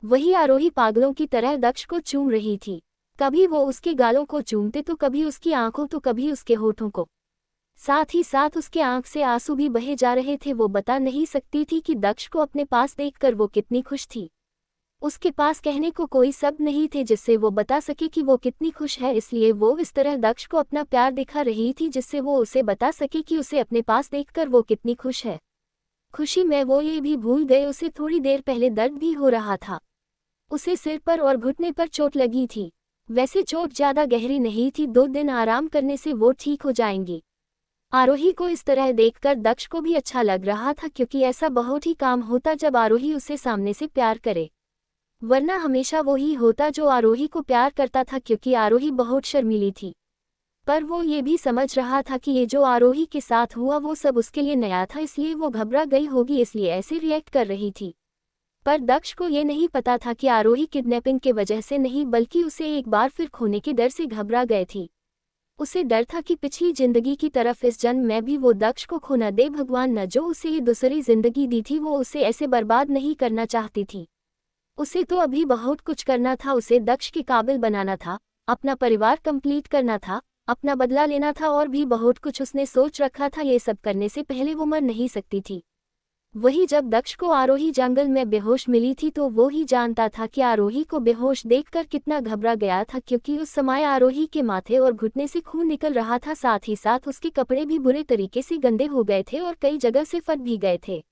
वही आरोही पागलों की तरह दक्ष को चूम रही थी। कभी वो उसके गालों को चूमते तो कभी उसकी आंखों तो कभी उसके होठों को। साथ ही साथ उसके आंख से आंसू भी बहे जा रहे थे। वो बता नहीं सकती थी कि दक्ष को अपने पास देखकर वो कितनी खुश थी। उसके पास कहने को कोई शब्द नहीं थे जिससे वो बता सके कि वो कितनी खुश है, इसलिए वो इस तरह दक्ष को अपना प्यार दिखा रही थी जिससे वो उसे बता सके कि उसे अपने पास देखकर वो कितनी खुश है। खुशी में वो ये भी भूल गए उसे थोड़ी देर पहले दर्द भी हो रहा था। उसे सिर पर और घुटने पर चोट लगी थी। वैसे चोट ज्यादा गहरी नहीं थी, 2 दिन आराम करने से वो ठीक हो जाएंगी। आरोही को इस तरह देखकर दक्ष को भी अच्छा लग रहा था, क्योंकि ऐसा बहुत ही काम होता जब आरोही उसे सामने से प्यार करे, वरना हमेशा वो ही होता जो आरोही को प्यार करता था, क्योंकि आरोही बहुत शर्मीली थी। पर वो ये भी समझ रहा था कि ये जो आरोही के साथ हुआ वो सब उसके लिए नया था, इसलिए वो घबरा गई होगी, इसलिए ऐसे रिएक्ट कर रही थी। पर दक्ष को ये नहीं पता था कि आरोही किडनैपिंग के वजह से नहीं, बल्कि उसे एक बार फिर खोने के डर से घबरा गए थी। उसे डर था कि पिछली जिंदगी की तरफ इस जन्म में भी वो दक्ष को खो न दे। भगवान न जो उसे ये दूसरी जिंदगी दी थी वो उसे ऐसे बर्बाद नहीं करना चाहती थी। उसे तो अभी बहुत कुछ करना था। उसे दक्ष के काबिल बनाना था, अपना परिवार कंप्लीट करना था, अपना बदला लेना था और भी बहुत कुछ उसने सोच रखा था। ये सब करने से पहले वो मर नहीं सकती थी। वही जब दक्ष को आरोही जंगल में बेहोश मिली थी तो वो ही जानता था कि आरोही को बेहोश देखकर कितना घबरा गया था, क्योंकि उस समय आरोही के माथे और घुटने से खून निकल रहा था। साथ ही साथ उसके कपड़े भी बुरे तरीके से गंदे हो गए थे और कई जगह से फट भी गए थे।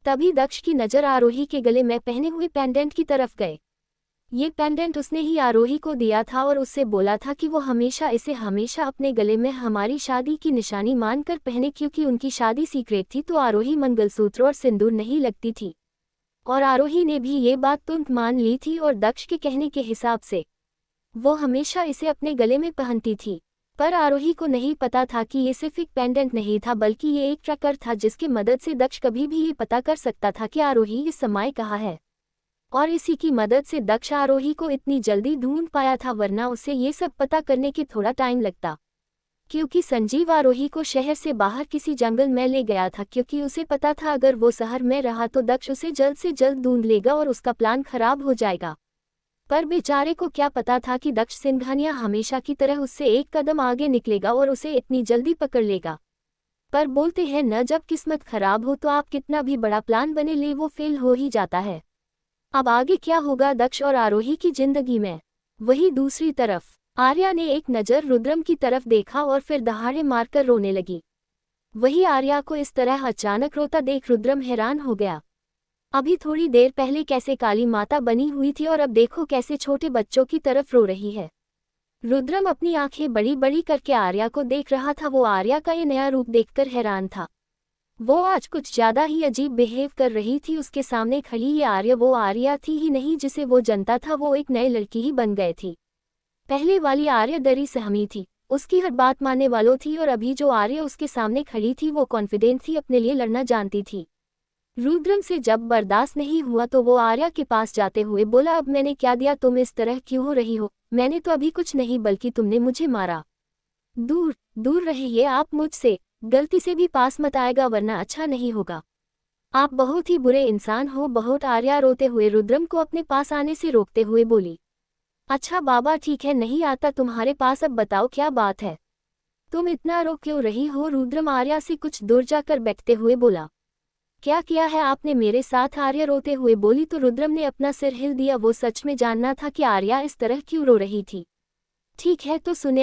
तभी दक्ष की नज़र आरोही के गले में पहने हुए पेंडेंट की तरफ गए। ये पेंडेंट उसने ही आरोही को दिया था और उससे बोला था कि वो हमेशा इसे हमेशा अपने गले में हमारी शादी की निशानी मानकर पहने, क्योंकि उनकी शादी सीक्रेट थी तो आरोही मंगलसूत्र और सिंदूर नहीं लगती थी। और आरोही ने भी ये बात तुरंत मान ली थी और दक्ष के कहने के हिसाब से वो हमेशा इसे अपने गले में पहनती थी। पर आरोही को नहीं पता था कि ये सिर्फ एक पेंडेंट नहीं था, बल्कि ये एक ट्रैकर था जिसकी मदद से दक्ष कभी भी ये पता कर सकता था कि आरोही इस समय कहाँ है। और इसी की मदद से दक्ष आरोही को इतनी जल्दी ढूंढ पाया था, वरना उसे ये सब पता करने की थोड़ा टाइम लगता। क्योंकि संजीव आरोही को शहर से बाहर किसी जंगल में ले गया था, क्योंकि उसे पता था अगर वो शहर में रहा तो दक्ष उसे जल्द से जल्द ढूंढ लेगा और उसका प्लान खराब हो जाएगा। पर बेचारे को क्या पता था कि दक्ष सिंघानिया हमेशा की तरह उससे एक कदम आगे निकलेगा और उसे इतनी जल्दी पकड़ लेगा। पर बोलते हैं न, जब किस्मत खराब हो तो आप कितना भी बड़ा प्लान बने ले वो फेल हो ही जाता है। अब आगे क्या होगा दक्ष और आरोही की जिंदगी में? वही दूसरी तरफ आर्या ने एक नज़र रुद्रम की तरफ देखा और फिर दहाड़े मारकर रोने लगी। वही आर्या को इस तरह अचानक रोता देख रुद्रम हैरान हो गया। अभी थोड़ी देर पहले कैसे काली माता बनी हुई थी और अब देखो कैसे छोटे बच्चों की तरफ रो रही है। रुद्रम अपनी आंखें बड़ी बड़ी करके आर्या को देख रहा था। वो आर्या का ये नया रूप देखकर हैरान था। वो आज कुछ ज्यादा ही अजीब बिहेव कर रही थी। उसके सामने खड़ी ये आर्या वो आर्या थी ही नहीं जिसे वो जानता था, वो एक नई लड़की ही बन गई थी। पहले वाली आर्या डरी सहमी थी, उसकी हर बात मानने वालों थी, और अभी जो आर्या उसके सामने खड़ी थी वो कॉन्फिडेंट थी, अपने लिए लड़ना जानती थी। रुद्रम से जब बर्दाश्त नहीं हुआ तो वो आर्या के पास जाते हुए बोला, अब मैंने क्या दिया, तुम इस तरह क्यों हो रही हो? मैंने तो अभी कुछ नहीं, बल्कि तुमने मुझे मारा। दूर दूर रहिए आप मुझसे, गलती से भी पास मत आएगा वरना अच्छा नहीं होगा। आप बहुत ही बुरे इंसान हो बहुत। आर्या रोते हुए रुद्रम को अपने पास आने से रोकते हुए बोली। अच्छा बाबा ठीक है, नहीं आता तुम्हारे पास, अब बताओ क्या बात है, तुम इतना रो क्यों रही हो? रुद्रम आर्या से कुछ दूर जाकर बैठते हुए बोला। क्या किया है आपने मेरे साथ? आर्या रोते हुए बोली तो रुद्रम ने अपना सिर हिल दिया। वो सच में जानना था कि आर्या इस तरह क्यों रो रही थी। ठीक है तो सुने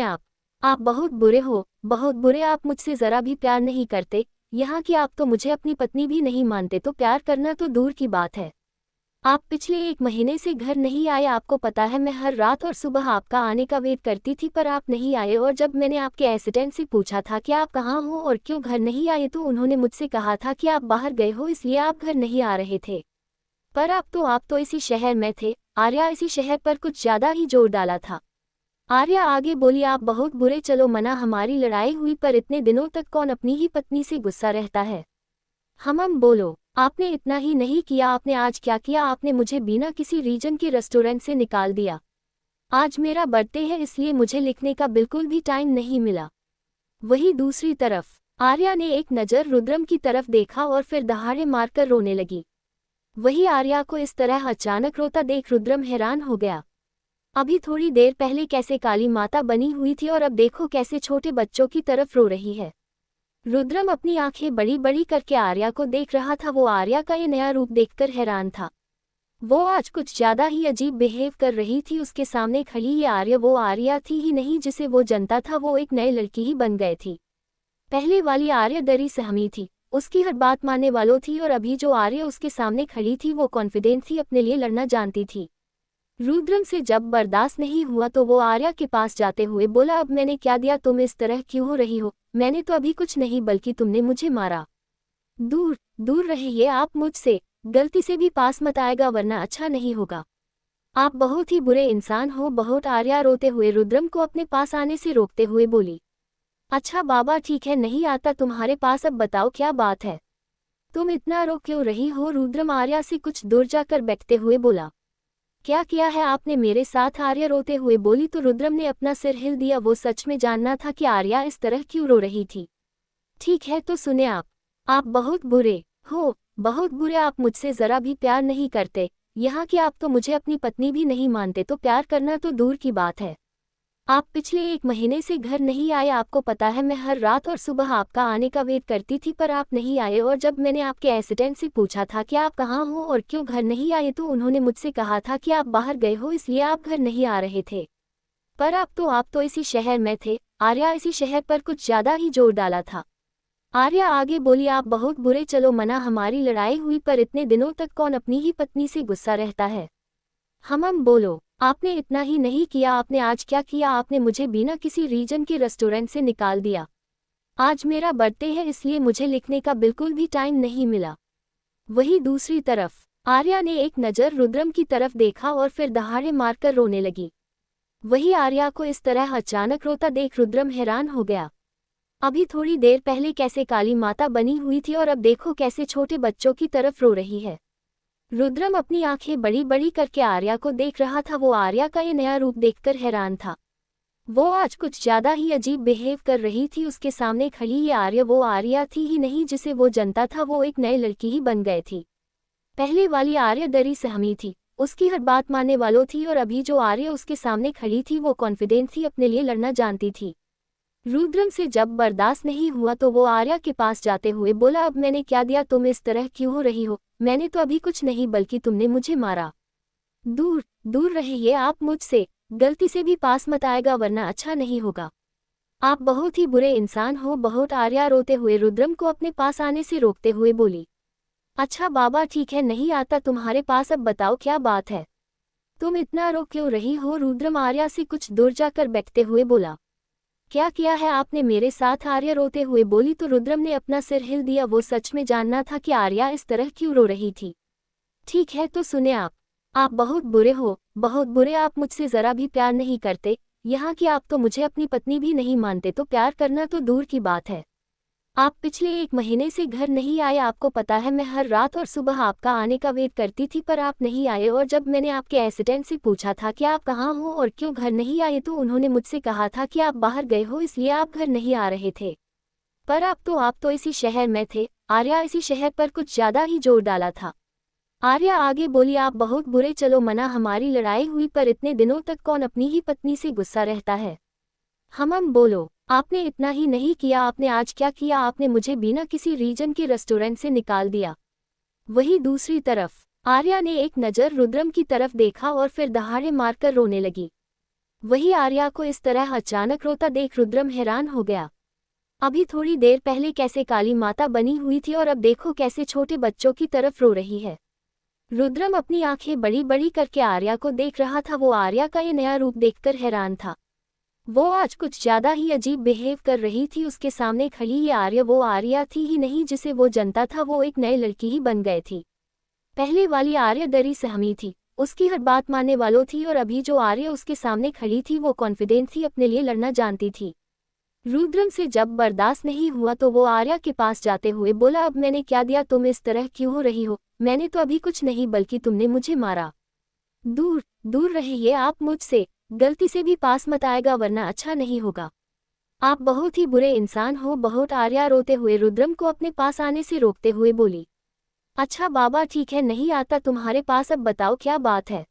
आप बहुत बुरे हो, बहुत बुरे। आप मुझसे जरा भी प्यार नहीं करते, यहाँ की आप तो मुझे अपनी पत्नी भी नहीं मानते, तो प्यार करना तो दूर की बात है। आप पिछले 1 महीने से घर नहीं आए, आपको पता है मैं हर रात और सुबह आपका आने का वेट करती थी, पर आप नहीं आए। और जब मैंने आपके असिस्टेंट से पूछा था कि आप कहाँ हो और क्यों घर नहीं आए, तो उन्होंने मुझसे कहा था कि आप बाहर गए हो इसलिए आप घर नहीं आ रहे थे। पर आप तो इसी शहर में थे। आर्या इसी शहर पर कुछ ज्यादा ही जोर डाला था। आर्या आगे बोली, आप बहुत बुरे। चलो मना, हमारी लड़ाई हुई, पर इतने दिनों तक कौन अपनी ही पत्नी से गुस्सा रहता है? हम बोलो। आपने इतना ही नहीं किया, आपने आज क्या किया? आपने मुझे बिना किसी रीजन के रेस्टोरेंट से निकाल दिया। आज मेरा बर्थडे है इसलिए मुझे लिखने का बिल्कुल भी टाइम नहीं मिला। वही दूसरी तरफ आर्या ने एक नज़र रुद्रम की तरफ देखा और फिर दहाड़े मारकर रोने लगी। वही आर्या को इस तरह अचानक रोता देख रुद्रम हैरान हो गया। अभी थोड़ी देर पहले कैसे काली माता बनी हुई थी और अब देखो कैसे छोटे बच्चों की तरफ रो रही है। रुद्रम अपनी आंखें बड़ी बड़ी करके आर्या को देख रहा था। वो आर्या का ये नया रूप देखकर हैरान था। वो आज कुछ ज्यादा ही अजीब बिहेव कर रही थी। उसके सामने खड़ी ये आर्या वो आर्या थी ही नहीं जिसे वो जानता था, वो एक नई लड़की ही बन गई थी। पहले वाली आर्या डरी सहमी थी, उसकी हर बात मानने वालों थी, और अभी जो आर्या उसके सामने खड़ी थी वो कॉन्फिडेंट थी, अपने लिए लड़ना जानती थी। रुद्रम से जब बर्दाश्त नहीं हुआ तो वो आर्या के पास जाते हुए बोला, अब मैंने क्या दिया, तुम इस तरह क्यों हो रही हो? मैंने तो अभी कुछ नहीं, बल्कि तुमने मुझे मारा। दूर दूर रहिए आप मुझसे, गलती से भी पास मत आएगा वरना अच्छा नहीं होगा। आप बहुत ही बुरे इंसान हो बहुत। आर्या रोते हुए रुद्रम को अपने पास आने से रोकते हुए बोली। अच्छा बाबा ठीक है, नहीं आता तुम्हारे पास, अब बताओ क्या बात है, तुम इतना रो क्यों रही हो? रुद्रम आर्या से कुछ दूर जाकर बैठते हुए बोला। क्या किया है आपने मेरे साथ? आर्या रोते हुए बोली तो रुद्रम ने अपना सिर हिल दिया। वो सच में जानना था कि आर्या इस तरह क्यों रो रही थी। ठीक है तो सुने आप बहुत बुरे हो, बहुत बुरे। आप मुझसे जरा भी प्यार नहीं करते, यहाँ की आप तो मुझे अपनी पत्नी भी नहीं मानते, तो प्यार करना तो दूर की बात है। आप पिछले 1 महीने से घर नहीं आए, आपको पता है मैं हर रात और सुबह आपका आने का वेट करती थी, पर आप नहीं आए। और जब मैंने आपके असिस्टेंट से पूछा था कि आप कहाँ हो और क्यों घर नहीं आए, तो उन्होंने मुझसे कहा था कि आप बाहर गए हो इसलिए आप घर नहीं आ रहे थे। पर आप तो इसी शहर में थे। आर्या इसी शहर पर कुछ ज्यादा ही जोर डाला था। आर्या आगे बोली, आप बहुत बुरे। चलो मना, हमारी लड़ाई हुई, पर इतने दिनों तक कौन अपनी ही पत्नी से गुस्सा रहता है? बोलो, आपने इतना ही नहीं किया, आपने आज क्या किया, आपने मुझे बिना किसी रीजन के रेस्टोरेंट से निकाल दिया। आज मेरा बर्थडे है इसलिए मुझे लिखने का बिल्कुल भी टाइम नहीं मिला। वहीं दूसरी तरफ आर्या ने एक नज़र रुद्रम की तरफ देखा और फिर दहाड़े मारकर रोने लगी। वही आर्या को इस तरह अचानक रोता देख रुद्रम हैरान हो गया। अभी थोड़ी देर पहले कैसे काली माता बनी हुई थी और अब देखो कैसे छोटे बच्चों की तरफ रो रही है। रुद्रम अपनी आंखें बड़ी बड़ी करके आर्या को देख रहा था। वो आर्या का ये नया रूप देखकर हैरान था। वो आज कुछ ज्यादा ही अजीब बिहेव कर रही थी। उसके सामने खड़ी ये आर्या वो आर्या थी ही नहीं जिसे वो जनता था, वो एक नई लड़की ही बन गई थी। पहले वाली आर्या डरी सहमी थी, उसकी हर बात मानने वालों थी, और अभी जो आर्या उसके सामने खड़ी थी वो कॉन्फिडेंट थी, अपने लिए लड़ना जानती थी। रुद्रम से जब बर्दाश्त नहीं हुआ तो वो आर्या के पास जाते हुए बोला, अब मैंने क्या दिया, तुम इस तरह क्यों हो रही हो? मैंने तो अभी कुछ नहीं, बल्कि तुमने मुझे मारा। दूर दूर रहिए आप मुझसे, गलती से भी पास मत आएगा वरना अच्छा नहीं होगा। आप बहुत ही बुरे इंसान हो बहुत। आर्या रोते हुए रुद्रम को अपने पास आने से रोकते हुए बोली। अच्छा बाबा ठीक है, नहीं आता तुम्हारे पास, अब बताओ क्या बात है, तुम इतना रो क्यों रही हो? रुद्रम आर्या से कुछ दूर जाकर बैठते हुए बोला। क्या किया है आपने मेरे साथ? आर्या रोते हुए बोली तो रुद्रम ने अपना सिर हिल दिया। वो सच में जानना था कि आर्या इस तरह क्यों रो रही थी। ठीक है तो सुने आप बहुत बुरे हो, बहुत बुरे। आप मुझसे ज़रा भी प्यार नहीं करते, यहाँ कि आप तो मुझे अपनी पत्नी भी नहीं मानते, तो प्यार करना तो दूर की बात है। आप पिछले 1 महीने से घर नहीं आए, आपको पता है मैं हर रात और सुबह आपका आने का वेट करती थी पर आप नहीं आए। और जब मैंने आपके असिस्टेंट से पूछा था कि आप कहाँ हो और क्यों घर नहीं आए तो उन्होंने मुझसे कहा था कि आप बाहर गए हो इसलिए आप घर नहीं आ रहे थे। पर आप तो इसी शहर में थे। आर्या इसी शहर पर कुछ ज़्यादा ही जोर डाला था। आर्या आगे बोली, आप बहुत बुरे। चलो मना हमारी लड़ाई हुई पर इतने दिनों तक कौन अपनी ही पत्नी से गुस्सा रहता है? बोलो, आपने इतना ही नहीं किया, आपने आज क्या किया, आपने मुझे बिना किसी रीजन के रेस्टोरेंट से निकाल दिया। वहीं दूसरी तरफ आर्या ने एक नज़र रुद्रम की तरफ देखा और फिर दहाड़े मारकर रोने लगी। वही आर्या को इस तरह अचानक रोता देख रुद्रम हैरान हो गया। अभी थोड़ी देर पहले कैसे काली माता बनी हुई थी और अब देखो कैसे छोटे बच्चों की तरफ रो रही है। रुद्रम अपनी आंखें बड़ी बड़ी करके आर्या को देख रहा था। वो आर्या का ये नया रूप देखकर हैरान था। वो आज कुछ ज्यादा ही अजीब बिहेव कर रही थी। उसके सामने खड़ी ये आर्या वो आर्या थी ही नहीं जिसे वो जनता था, वो एक नई लड़की ही बन गई थी। पहले वाली आर्या डरी सहमी थी, उसकी हर बात मानने वालों थी, और अभी जो आर्या उसके सामने खड़ी थी वो कॉन्फिडेंट थी, अपने लिए लड़ना जानती थी। रुद्रम से जब बर्दाश्त नहीं हुआ तो वो आर्या के पास जाते हुए बोला, अब मैंने क्या दिया, तुम इस तरह क्यों हो रही हो? मैंने तो अभी कुछ नहीं, बल्कि तुमने मुझे मारा। दूर दूर रहिए आप मुझसे, गलती से भी पास मत आएगा वरना अच्छा नहीं होगा। आप बहुत ही बुरे इंसान हो बहुत। आर्या रोते हुए रुद्रम को अपने पास आने से रोकते हुए बोली। अच्छा बाबा ठीक है, नहीं आता तुम्हारे पास, अब बताओ क्या बात है,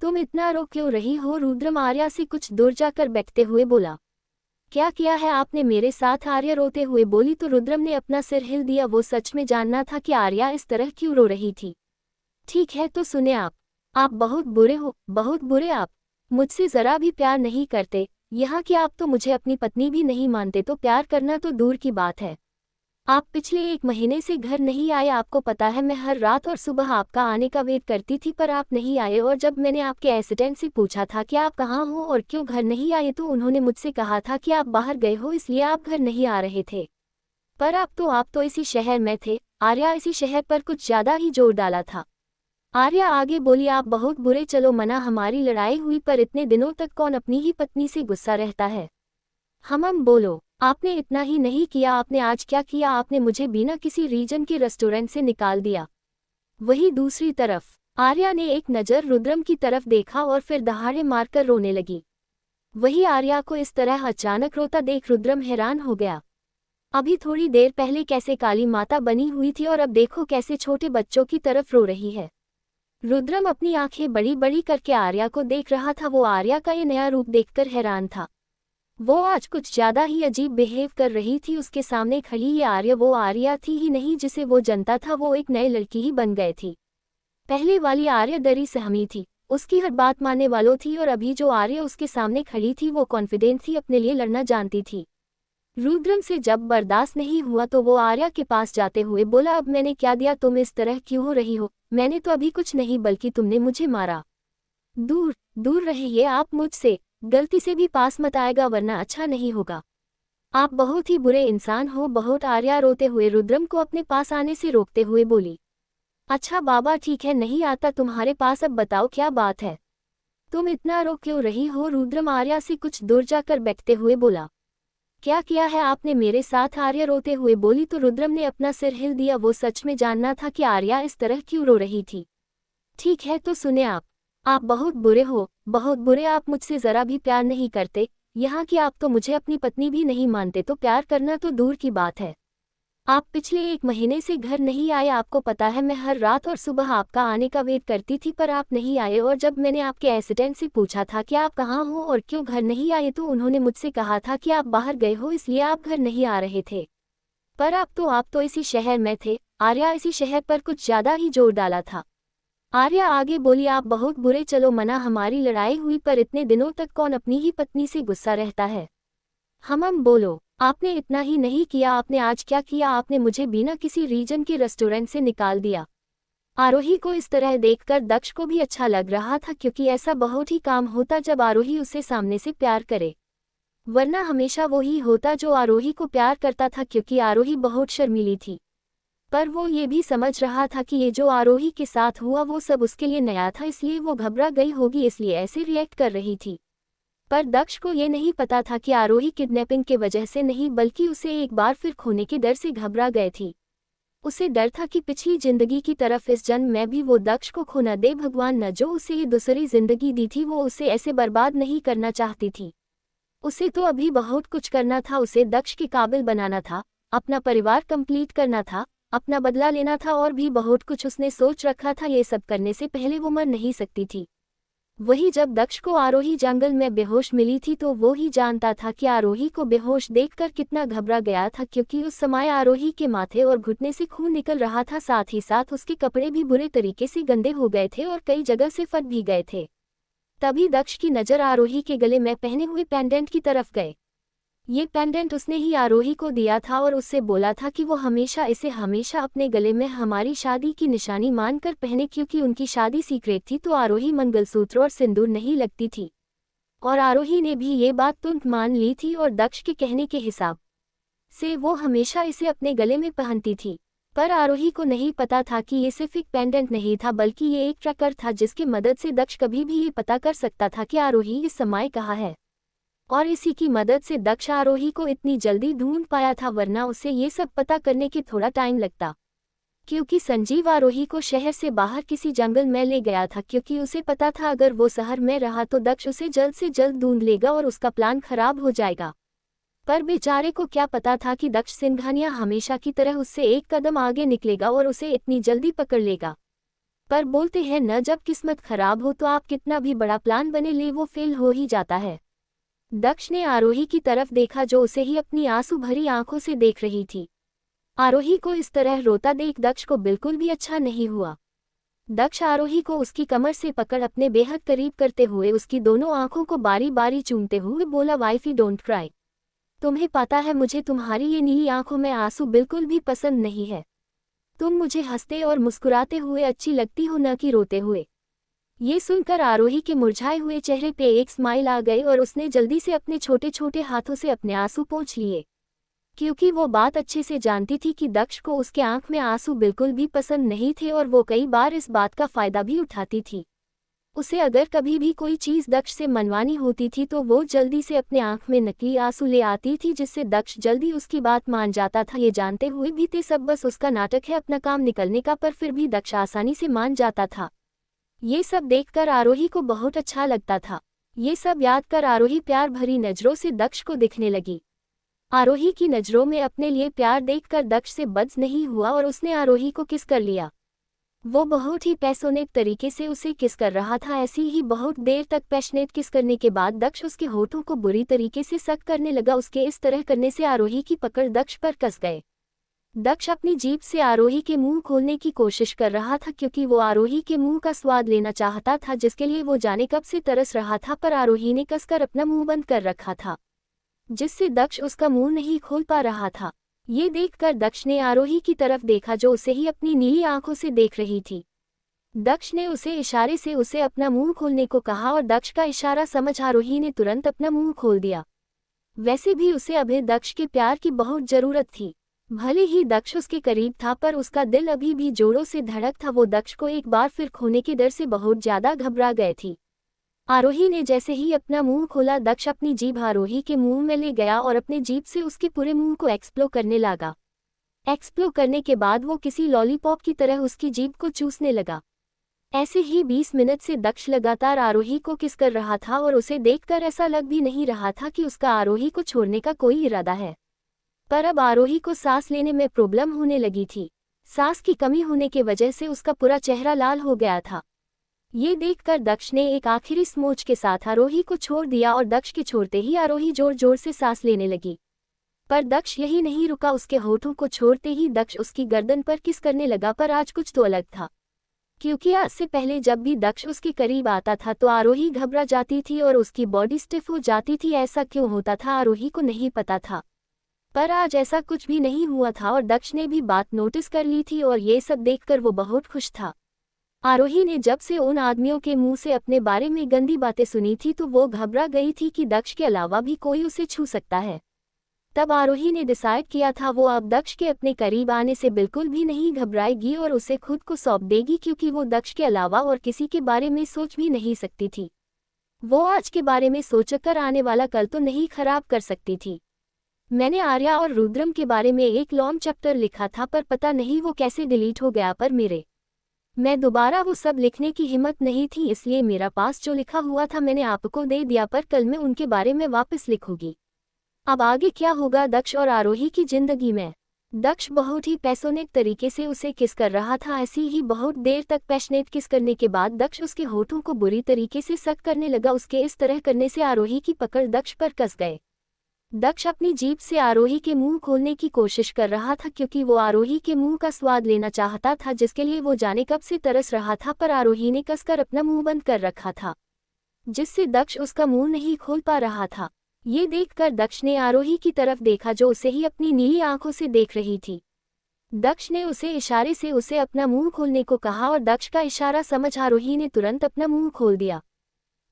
तुम इतना रो क्यों रही हो? रुद्रम आर्या से कुछ दूर जाकर बैठते हुए बोला। क्या किया है आपने मेरे साथ? आर्या रोते हुए बोली तो रुद्रम ने अपना सिर हिल दिया। वो सच में जानना था कि आर्या इस तरह क्यों रो रही थी। ठीक है तो सुने आप बहुत बुरे हो, बहुत बुरे। आप मुझसे ज़रा भी प्यार नहीं करते, यहाँ कि आप तो मुझे अपनी पत्नी भी नहीं मानते, तो प्यार करना तो दूर की बात है। आप पिछले 1 महीने से घर नहीं आए, आपको पता है मैं हर रात और सुबह आपका आने का वेट करती थी पर आप नहीं आए। और जब मैंने आपके असिस्टेंट से पूछा था कि आप कहाँ हो और क्यों घर नहीं आए तो उन्होंने मुझसे कहा था कि आप बाहर गए हो इसलिए आप घर नहीं आ रहे थे। पर आप तो इसी शहर में थे। आर्या इसी शहर पर कुछ ज़्यादा ही जोर डाला था। आर्या आगे बोली, आप बहुत बुरे। चलो मना हमारी लड़ाई हुई पर इतने दिनों तक कौन अपनी ही पत्नी से गुस्सा रहता है? बोलो, आपने इतना ही नहीं किया, आपने आज क्या किया, आपने मुझे बिना किसी रीजन के रेस्टोरेंट से निकाल दिया। वहीं दूसरी तरफ आर्या ने एक नज़र रुद्रम की तरफ देखा और फिर दहाड़े मारकर रोने लगी। वही आर्या को इस तरह अचानक रोता देख रुद्रम हैरान हो गया। अभी थोड़ी देर पहले कैसे काली माता बनी हुई थी और अब देखो कैसे छोटे बच्चों की तरफ रो रही है। रुद्रम अपनी आंखें बड़ी बड़ी करके आर्या को देख रहा था। वो आर्या का ये नया रूप देखकर हैरान था। वो आज कुछ ज्यादा ही अजीब बिहेव कर रही थी। उसके सामने खड़ी ये आर्या वो आर्या थी ही नहीं जिसे वो जनता था, वो एक नई लड़की ही बन गई थी। पहले वाली आर्या डरी सहमी थी, उसकी हर बात मानने वालों थी, और अभी जो आर्या उसके सामने खड़ी थी वो कॉन्फिडेंट थी, अपने लिए लड़ना जानती थी। रुद्रम से जब बर्दाश्त नहीं हुआ तो वो आर्या के पास जाते हुए बोला, अब मैंने क्या दिया, तुम इस तरह क्यों हो रही हो? मैंने तो अभी कुछ नहीं, बल्कि तुमने मुझे मारा। दूर दूर रहिए आप मुझसे, गलती से भी पास मत आएगा वरना अच्छा नहीं होगा। आप बहुत ही बुरे इंसान हो बहुत। आर्या रोते हुए रुद्रम को अपने पास आने से रोकते हुए बोली। अच्छा बाबा ठीक है, नहीं आता तुम्हारे पास, अब बताओ क्या बात है, तुम इतना रो क्यों रही हो? रुद्रम आर्या से कुछ दूर जाकर बैठते हुए बोला। क्या किया है आपने मेरे साथ? आर्या रोते हुए बोली तो रुद्रम ने अपना सिर हिल दिया। वो सच में जानना था कि आर्या इस तरह क्यों रो रही थी। ठीक है तो सुने आप बहुत बुरे हो, बहुत बुरे। आप मुझसे जरा भी प्यार नहीं करते, यहाँ की आप तो मुझे अपनी पत्नी भी नहीं मानते, तो प्यार करना तो दूर की बात है। आप पिछले 1 महीने से घर नहीं आए, आपको पता है मैं हर रात और सुबह आपका आने का वेट करती थी पर आप नहीं आए। और जब मैंने आपके असिस्टेंट से पूछा था कि आप कहाँ हो और क्यों घर नहीं आए तो उन्होंने मुझसे कहा था कि आप बाहर गए हो इसलिए आप घर नहीं आ रहे थे। पर आप तो इसी शहर में थे। आर्या इसी शहर पर कुछ ज्यादा ही जोर डाला था। आर्या आगे बोली, आप बहुत बुरे। चलो मना हमारी लड़ाई हुई पर इतने दिनों तक कौन अपनी ही पत्नी से गुस्सा रहता है। हम बोलो, आपने इतना ही नहीं किया, आपने आज क्या किया? आपने मुझे बिना किसी रीजन के रेस्टोरेंट से निकाल दिया। आरोही को इस तरह देखकर दक्ष को भी अच्छा लग रहा था क्योंकि ऐसा बहुत ही काम होता जब आरोही उसे सामने से प्यार करे, वरना हमेशा वो ही होता जो आरोही को प्यार करता था क्योंकि आरोही बहुत शर्मीली थी। पर वो ये भी समझ रहा था कि ये जो आरोही के साथ हुआ वो सब उसके लिए नया था, इसलिए वो घबरा गई होगी, इसलिए ऐसे रिएक्ट कर रही थी। पर दक्ष को ये नहीं पता था कि आरोही किडनैपिंग के वजह से नहीं बल्कि उसे एक बार फिर खोने के डर से घबरा गई थी। उसे डर था कि पिछली जिंदगी की तरफ इस जन्म में भी वो दक्ष को खो न दे। भगवान न जो उसे ये दूसरी जिंदगी दी थी वो उसे ऐसे बर्बाद नहीं करना चाहती थी। उसे तो अभी बहुत कुछ करना था, उसे दक्ष के काबिल बनाना था, अपना परिवार कंप्लीट करना था, अपना बदला लेना था और भी बहुत कुछ उसने सोच रखा था। ये सब करने से पहले वो मर नहीं सकती थी। वही जब दक्ष को आरोही जंगल में बेहोश मिली थी तो वो ही जानता था कि आरोही को बेहोश देखकर कितना घबरा गया था क्योंकि उस समय आरोही के माथे और घुटने से खून निकल रहा था, साथ ही साथ उसके कपड़े भी बुरे तरीके से गंदे हो गए थे और कई जगह से फट भी गए थे। तभी दक्ष की नज़र आरोही के गले में पहने हुए पेंडेंट की तरफ गए। ये पेंडेंट उसने ही आरोही को दिया था और उससे बोला था कि वो इसे हमेशा अपने गले में हमारी शादी की निशानी मानकर पहने क्योंकि उनकी शादी सीक्रेट थी तो आरोही मंगलसूत्र और सिंदूर नहीं लगती थी। और आरोही ने भी ये बात तुरंत मान ली थी और दक्ष के कहने के हिसाब से वो हमेशा इसे अपने गले में पहनती थी। पर आरोही को नहीं पता था कि ये सिर्फ एक पेंडेंट नहीं था बल्कि ये एक ट्रैकर था जिसकी मदद से दक्ष कभी भी ये पता कर सकता था कि आरोही इस समय कहाँ है। और इसी की मदद से दक्ष आरोही को इतनी जल्दी ढूंढ पाया था, वरना उसे ये सब पता करने के थोड़ा टाइम लगता। क्योंकि संजीव आरोही को शहर से बाहर किसी जंगल में ले गया था क्योंकि उसे पता था अगर वो शहर में रहा तो दक्ष उसे जल्द से जल्द ढूंढ लेगा और उसका प्लान खराब हो जाएगा। पर बेचारे को क्या पता था कि दक्ष सिंघानिया हमेशा की तरह उससे एक कदम आगे निकलेगा और उसे इतनी जल्दी पकड़ लेगा। पर बोलते हैं न, जब किस्मत खराब हो तो आप कितना भी बड़ा प्लान बने ले वो फेल हो ही जाता है। दक्ष ने आरोही की तरफ देखा जो उसे ही अपनी आंसू भरी आंखों से देख रही थी। आरोही को इस तरह रोता देख दक्ष को बिल्कुल भी अच्छा नहीं हुआ। दक्ष आरोही को उसकी कमर से पकड़ अपने बेहद करीब करते हुए उसकी दोनों आंखों को बारी बारी चूमते हुए बोला, वाइफी डोंट क्राई। तुम्हें पता है मुझे तुम्हारी ये नीली आंखों में आंसू बिल्कुल भी पसंद नहीं है। तुम मुझे हंसते और मुस्कुराते हुए अच्छी लगती हो न कि रोते हुए। ये सुनकर आरोही के मुरझाए हुए चेहरे पे एक स्माइल आ गई और उसने जल्दी से अपने छोटे छोटे हाथों से अपने आंसू पोंछ लिए क्योंकि वो बात अच्छे से जानती थी कि दक्ष को उसके आंख में आंसू बिल्कुल भी पसंद नहीं थे और वो कई बार इस बात का फायदा भी उठाती थी। उसे अगर कभी भी कोई चीज़ दक्ष से मनवानी होती थी तो वो जल्दी से अपने आंख में नकली आंसू ले आती थी जिससे दक्ष जल्दी उसकी बात मान जाता था। ये जानते हुए भी थे सब बस उसका नाटक है अपना काम निकलने का, पर फिर भी दक्ष आसानी से मान जाता था। ये सब देखकर आरोही को बहुत अच्छा लगता था। ये सब याद कर आरोही प्यार भरी नज़रों से दक्ष को दिखने लगी। आरोही की नज़रों में अपने लिए प्यार देखकर दक्ष से बस नहीं हुआ और उसने आरोही को किस कर लिया। वो बहुत ही पैशनेट तरीके से उसे किस कर रहा था। ऐसी ही बहुत देर तक पैशनेट किस करने के बाद दक्ष उसके होठों को बुरी तरीके से सक करने लगा। उसके इस तरह करने से आरोही की पकड़ दक्ष पर कस गए। दक्ष अपनी जीभ से आरोही के मुंह खोलने की कोशिश कर रहा था क्योंकि वो आरोही के मुंह का स्वाद लेना चाहता था जिसके लिए वो जाने कब से तरस रहा था, पर आरोही ने कसकर अपना मुंह बंद कर रखा था जिससे दक्ष उसका मुंह नहीं खोल पा रहा था। ये देखकर दक्ष ने आरोही की तरफ देखा जो उसे ही अपनी नीली आंखों से देख रही थी। दक्ष ने उसे इशारे से उसे अपना मुंह खोलने को कहा और दक्ष का इशारा समझ आरोही ने तुरंत अपना मुंह खोल दिया। वैसे भी उसे अभी दक्ष के प्यार की बहुत जरूरत थी। भले ही दक्ष उसके करीब था पर उसका दिल अभी भी जोरों से धड़क था। वो दक्ष को एक बार फिर खोने के डर से बहुत ज्यादा घबरा गए थी। आरोही ने जैसे ही अपना मुंह खोला, दक्ष अपनी जीभ आरोही के मुंह में ले गया और अपने जीभ से उसके पूरे मुंह को एक्सप्लोर करने लगा। एक्सप्लोर करने के बाद वो किसी लॉलीपॉप की तरह उसकी जीभ को चूसने लगा। ऐसे ही 20 मिनट से दक्ष लगातार आरोही को किस कर रहा था और उसे देखकर ऐसा लग भी नहीं रहा था कि उसका आरोही को छोड़ने का कोई इरादा है। पर अब आरोही को सांस लेने में प्रॉब्लम होने लगी थी। सांस की कमी होने की वजह से उसका पूरा चेहरा लाल हो गया था। ये देखकर दक्ष ने एक आखिरी स्मोच के साथ आरोही को छोड़ दिया और दक्ष के छोड़ते ही आरोही जोर जोर से सांस लेने लगी। पर दक्ष यही नहीं रुका, उसके होठों को छोड़ते ही दक्ष उसकी गर्दन पर किस करने लगा। पर आज कुछ तो अलग था, क्योंकि आज से पहले जब भी दक्ष उसके करीब आता था तो आरोही घबरा जाती थी और उसकी बॉडी स्टिफ हो जाती थी। ऐसा क्यों होता था आरोही को नहीं पता था, पर आज ऐसा कुछ भी नहीं हुआ था और दक्ष ने भी बात नोटिस कर ली थी और ये सब देखकर वो बहुत खुश था। आरोही ने जब से उन आदमियों के मुंह से अपने बारे में गंदी बातें सुनी थी तो वो घबरा गई थी कि दक्ष के अलावा भी कोई उसे छू सकता है। तब आरोही ने डिसाइड किया था वो अब दक्ष के अपने करीब आने से बिल्कुल भी नहीं घबराएगी और उसे खुद को सौंप देगी, क्योंकि वो दक्ष के अलावा और किसी के बारे में सोच भी नहीं सकती थी। वो आज के बारे में सोचकर आने वाला कल तो नहीं खराब कर सकती थी। मैंने आर्या और रुद्रम के बारे में एक लॉन्ग चैप्टर लिखा था पर पता नहीं वो कैसे डिलीट हो गया। पर मैं दोबारा वो सब लिखने की हिम्मत नहीं थी, इसलिए मेरा पास जो लिखा हुआ था मैंने आपको दे दिया। पर कल मैं उनके बारे में वापस लिखूंगी। अब आगे क्या होगा दक्ष और आरोही की जिंदगी में। दक्ष बहुत ही पैशनेट तरीके से उसे किस कर रहा था। ऐसी ही बहुत देर तक पैशनेट किस करने के बाद दक्ष उसके होठों को बुरी तरीके से सक करने लगा। उसके इस तरह करने से आरोही की पकड़ दक्ष पर कस गए। दक्ष अपनी जीभ से आरोही के मुंह खोलने की कोशिश कर रहा था, क्योंकि वो आरोही के मुंह का स्वाद लेना चाहता था, जिसके लिए वो जाने कब से तरस रहा था। पर आरोही ने कसकर अपना मुंह बंद कर रखा था, जिससे दक्ष उसका मुंह नहीं खोल पा रहा था। ये देखकर दक्ष ने आरोही की तरफ देखा जो उसे ही अपनी नीली आंखों से देख रही थी। दक्ष ने उसे इशारे से उसे अपना मुंह खोलने को कहा और दक्ष का इशारा समझ आरोही ने तुरंत अपना मुंह खोल दिया।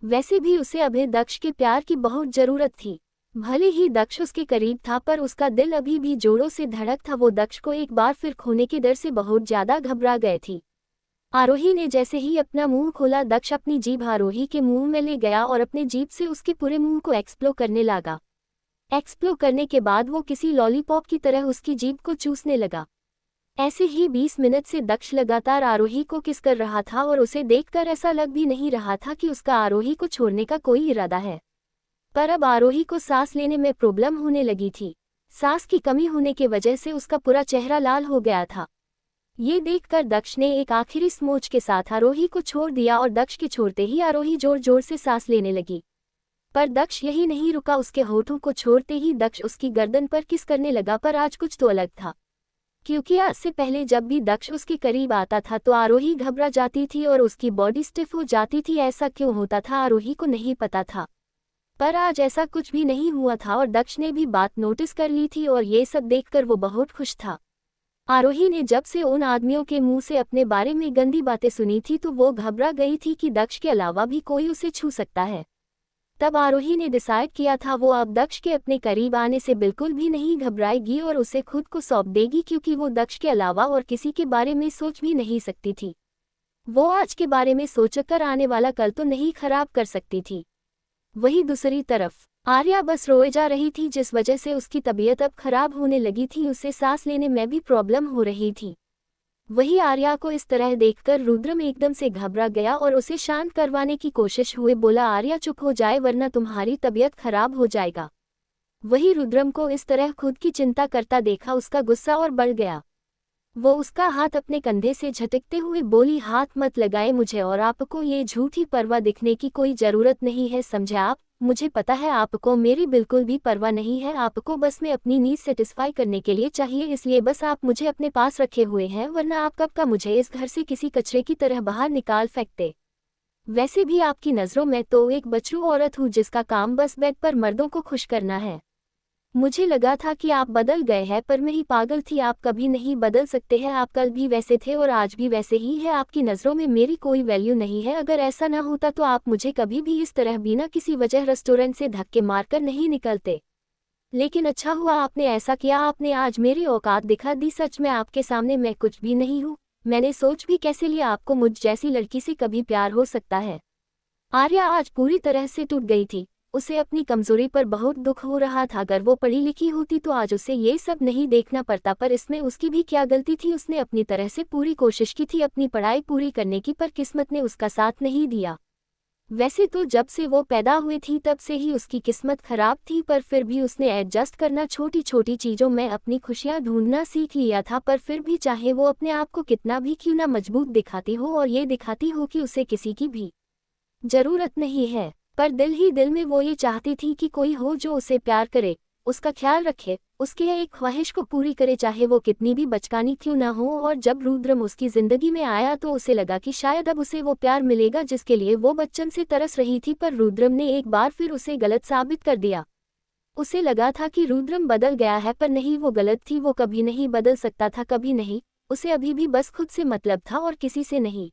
वैसे भी उसे अभी दक्ष के प्यार की बहुत जरूरत थी। भले ही दक्ष उसके करीब था पर उसका दिल अभी भी जोरों से धड़क था। वो दक्ष को एक बार फिर खोने के डर से बहुत ज्यादा घबरा गए थी। आरोही ने जैसे ही अपना मुंह खोला, दक्ष अपनी जीभ आरोही के मुंह में ले गया और अपने जीभ से उसके पूरे मुंह को एक्सप्लोर करने लगा। एक्सप्लोर करने के बाद वो किसी लॉलीपॉप की तरह उसकी जीभ को चूसने लगा। ऐसे ही 20 मिनट से दक्ष लगातार आरोही को किस कर रहा था और उसे देखकर ऐसा लग भी नहीं रहा था कि उसका आरोही को छोड़ने का कोई इरादा है। पर अब आरोही को सांस लेने में प्रॉब्लम होने लगी थी। सांस की कमी होने की वजह से उसका पूरा चेहरा लाल हो गया था। ये देखकर दक्ष ने एक आखिरी स्मोच के साथ आरोही को छोड़ दिया और दक्ष के छोड़ते ही आरोही जोर जोर से सांस लेने लगी। पर दक्ष यही नहीं रुका, उसके होठों को छोड़ते ही दक्ष उसकी गर्दन पर किस करने लगा। पर आज कुछ तो अलग था, क्योंकि आज से पहले जब भी दक्ष उसके करीब आता था तो आरोही घबरा जाती थी और उसकी बॉडी स्टिफ हो जाती थी। ऐसा क्यों होता था आरोही को नहीं पता था, पर आज ऐसा कुछ भी नहीं हुआ था और दक्ष ने भी बात नोटिस कर ली थी और ये सब देखकर वो बहुत खुश था। आरोही ने जब से उन आदमियों के मुंह से अपने बारे में गंदी बातें सुनी थी तो वो घबरा गई थी कि दक्ष के अलावा भी कोई उसे छू सकता है। तब आरोही ने डिसाइड किया था वो अब दक्ष के अपने करीब आने से बिल्कुल भी नहीं घबराएगी और उसे खुद को सौंप देगी, क्योंकि वो दक्ष के अलावा और किसी के बारे में सोच भी नहीं सकती थी। वो आज के बारे में सोचकर आने वाला कल तो नहीं खराब कर सकती थी। वहीं दूसरी तरफ आर्या बस रोए जा रही थी, जिस वजह से उसकी तबीयत अब खराब होने लगी थी। उसे सांस लेने में भी प्रॉब्लम हो रही थी। वही आर्या को इस तरह देखकर रुद्रम एकदम से घबरा गया और उसे शांत करवाने की कोशिश हुए बोला, आर्या चुप हो जाए वरना तुम्हारी तबीयत खराब हो जाएगा। वही रुद्रम को इस तरह खुद की चिंता करता देखा उसका गुस्सा और बढ़ गया। वो उसका हाथ अपने कंधे से झटकते हुए बोली, हाथ मत लगाए मुझे और आपको ये झूठी परवाह दिखने की कोई जरूरत नहीं है, समझे आप? मुझे पता है आपको मेरी बिल्कुल भी परवाह नहीं है। आपको बस मैं अपनी नीड सेटिस्फाई करने के लिए चाहिए, इसलिए बस आप मुझे अपने पास रखे हुए हैं, वरना आप कब का मुझे इस घर से किसी कचरे की तरह बाहर निकाल फेंकते। वैसे भी आपकी नज़रों में तो एक बछड़ू औरत हूँ जिसका काम बस बेड पर मर्दों को खुश करना है। मुझे लगा था कि आप बदल गए हैं, पर मैं ही पागल थी। आप कभी नहीं बदल सकते हैं। आप कल भी वैसे थे और आज भी वैसे ही है। आपकी नज़रों में मेरी कोई वैल्यू नहीं है। अगर ऐसा ना होता तो आप मुझे कभी भी इस तरह बिना किसी वजह रेस्टोरेंट से धक्के मारकर नहीं निकलते। लेकिन अच्छा हुआ आपने ऐसा किया। आपने आज मेरी औकात दिखा दी। सच में आपके सामने मैं कुछ भी नहीं हूँ। मैंने सोच भी कैसे लिया आपको मुझ जैसी लड़की से कभी प्यार हो सकता है। आर्या आज पूरी तरह से टूट गई थी। उसे अपनी कमजोरी पर बहुत दुख हो रहा था। अगर वो पढ़ी लिखी होती तो आज उसे ये सब नहीं देखना पड़ता, पर इसमें उसकी भी क्या गलती थी। उसने अपनी तरह से पूरी कोशिश की थी अपनी पढ़ाई पूरी करने की, पर किस्मत ने उसका साथ नहीं दिया। वैसे तो जब से वो पैदा हुई थी तब से ही उसकी किस्मत खराब थी, पर फिर भी उसने एडजस्ट करना, छोटी छोटी चीज़ों में अपनी खुशियाँ ढूंढना सीख लिया था। पर फिर भी चाहे वो अपने आप को कितना भी क्यों ना मजबूत दिखाती हो और ये दिखाती हो कि उसे किसी की भी जरूरत नहीं है, पर दिल ही दिल में वो ये चाहती थी कि कोई हो जो उसे प्यार करे, उसका ख्याल रखे, उसके एक ख्वाहिश को पूरी करे, चाहे वो कितनी भी बचकानी क्यों ना हो। और जब रुद्रम उसकी जिंदगी में आया तो उसे लगा कि शायद अब उसे वो प्यार मिलेगा जिसके लिए वो बच्चन से तरस रही थी। पर रुद्रम ने एक बार फिर उसे गलत साबित कर दिया। उसे लगा था कि रुद्रम बदल गया है, पर नहीं, वो गलत थी। वो कभी नहीं बदल सकता था, कभी नहीं। उसे अभी भी बस खुद से मतलब था और किसी से नहीं।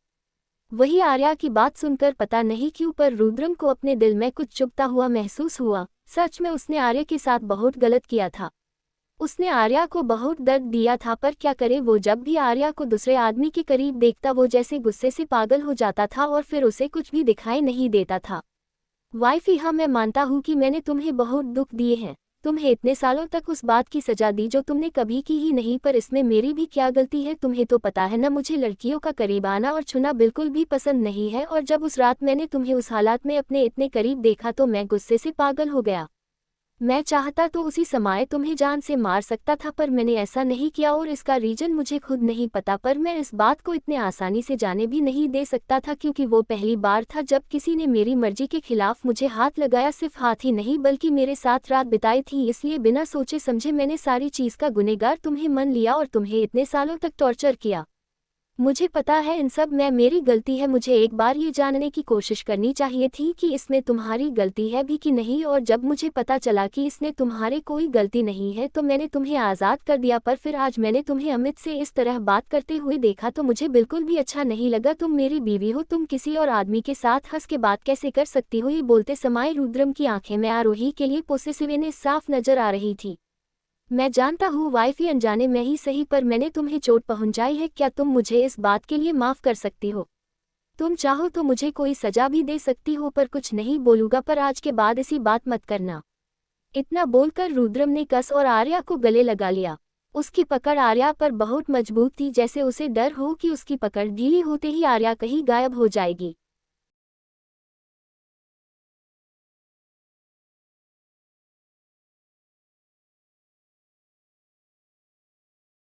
वही आर्या की बात सुनकर पता नहीं क्यों पर रुद्रम को अपने दिल में कुछ चुभता हुआ महसूस हुआ। सच में उसने आर्या के साथ बहुत गलत किया था। उसने आर्या को बहुत दर्द दिया था, पर क्या करे, वो जब भी आर्या को दूसरे आदमी के करीब देखता वो जैसे गुस्से से पागल हो जाता था और फिर उसे कुछ भी दिखाई नहीं देता था। वाइफी, हाँ मैं मानता हूँ कि मैंने तुम्हें बहुत दुख दिए हैं। तुम्हें इतने सालों तक उस बात की सजा दी जो तुमने कभी की ही नहीं, पर इसमें मेरी भी क्या गलती है। तुम्हें तो पता है ना, मुझे लड़कियों का करीब आना और छूना बिल्कुल भी पसंद नहीं है। और जब उस रात मैंने तुम्हें उस हालात में अपने इतने करीब देखा तो मैं गुस्से से पागल हो गया। मैं चाहता तो उसी समय तुम्हें जान से मार सकता था, पर मैंने ऐसा नहीं किया और इसका रीजन मुझे खुद नहीं पता। पर मैं इस बात को इतने आसानी से जाने भी नहीं दे सकता था, क्योंकि वो पहली बार था जब किसी ने मेरी मर्जी के खिलाफ मुझे हाथ लगाया। सिर्फ हाथ ही नहीं बल्कि मेरे साथ रात बिताई थी। इसलिए बिना सोचे समझे मैंने सारी चीज़ का गुनहगार तुम्हें मान लिया और तुम्हें इतने सालों तक टॉर्चर किया। मुझे पता है इन सब में मेरी गलती है। मुझे एक बार ये जानने की कोशिश करनी चाहिए थी कि इसमें तुम्हारी गलती है भी कि नहीं, और जब मुझे पता चला कि इसमें तुम्हारे कोई गलती नहीं है तो मैंने तुम्हें आज़ाद कर दिया। पर फिर आज मैंने तुम्हें अमित से इस तरह बात करते हुए देखा तो मुझे बिल्कुल भी अच्छा नहीं लगा। तुम मेरी बीवी हो, तुम किसी और आदमी के साथ हंस के बात कैसे कर सकती हो। ये बोलते समय रुद्रम की आंखें में आरोही के लिए पोसेसिवनेस साफ नजर आ रही थी। मैं जानता हूँ वाइफी, अनजाने में ही सही, पर मैंने तुम्हें चोट पहुंचाई है। क्या तुम मुझे इस बात के लिए माफ़ कर सकती हो? तुम चाहो तो मुझे कोई सजा भी दे सकती हो, पर कुछ नहीं बोलूँगा। पर आज के बाद ऐसी बात मत करना। इतना बोलकर रुद्रम ने कस और आर्या को गले लगा लिया। उसकी पकड़ आर्या पर बहुत मजबूत थी, जैसे उसे डर हो कि उसकी पकड़ ढीली होते ही आर्या कहीं गायब हो जाएगी।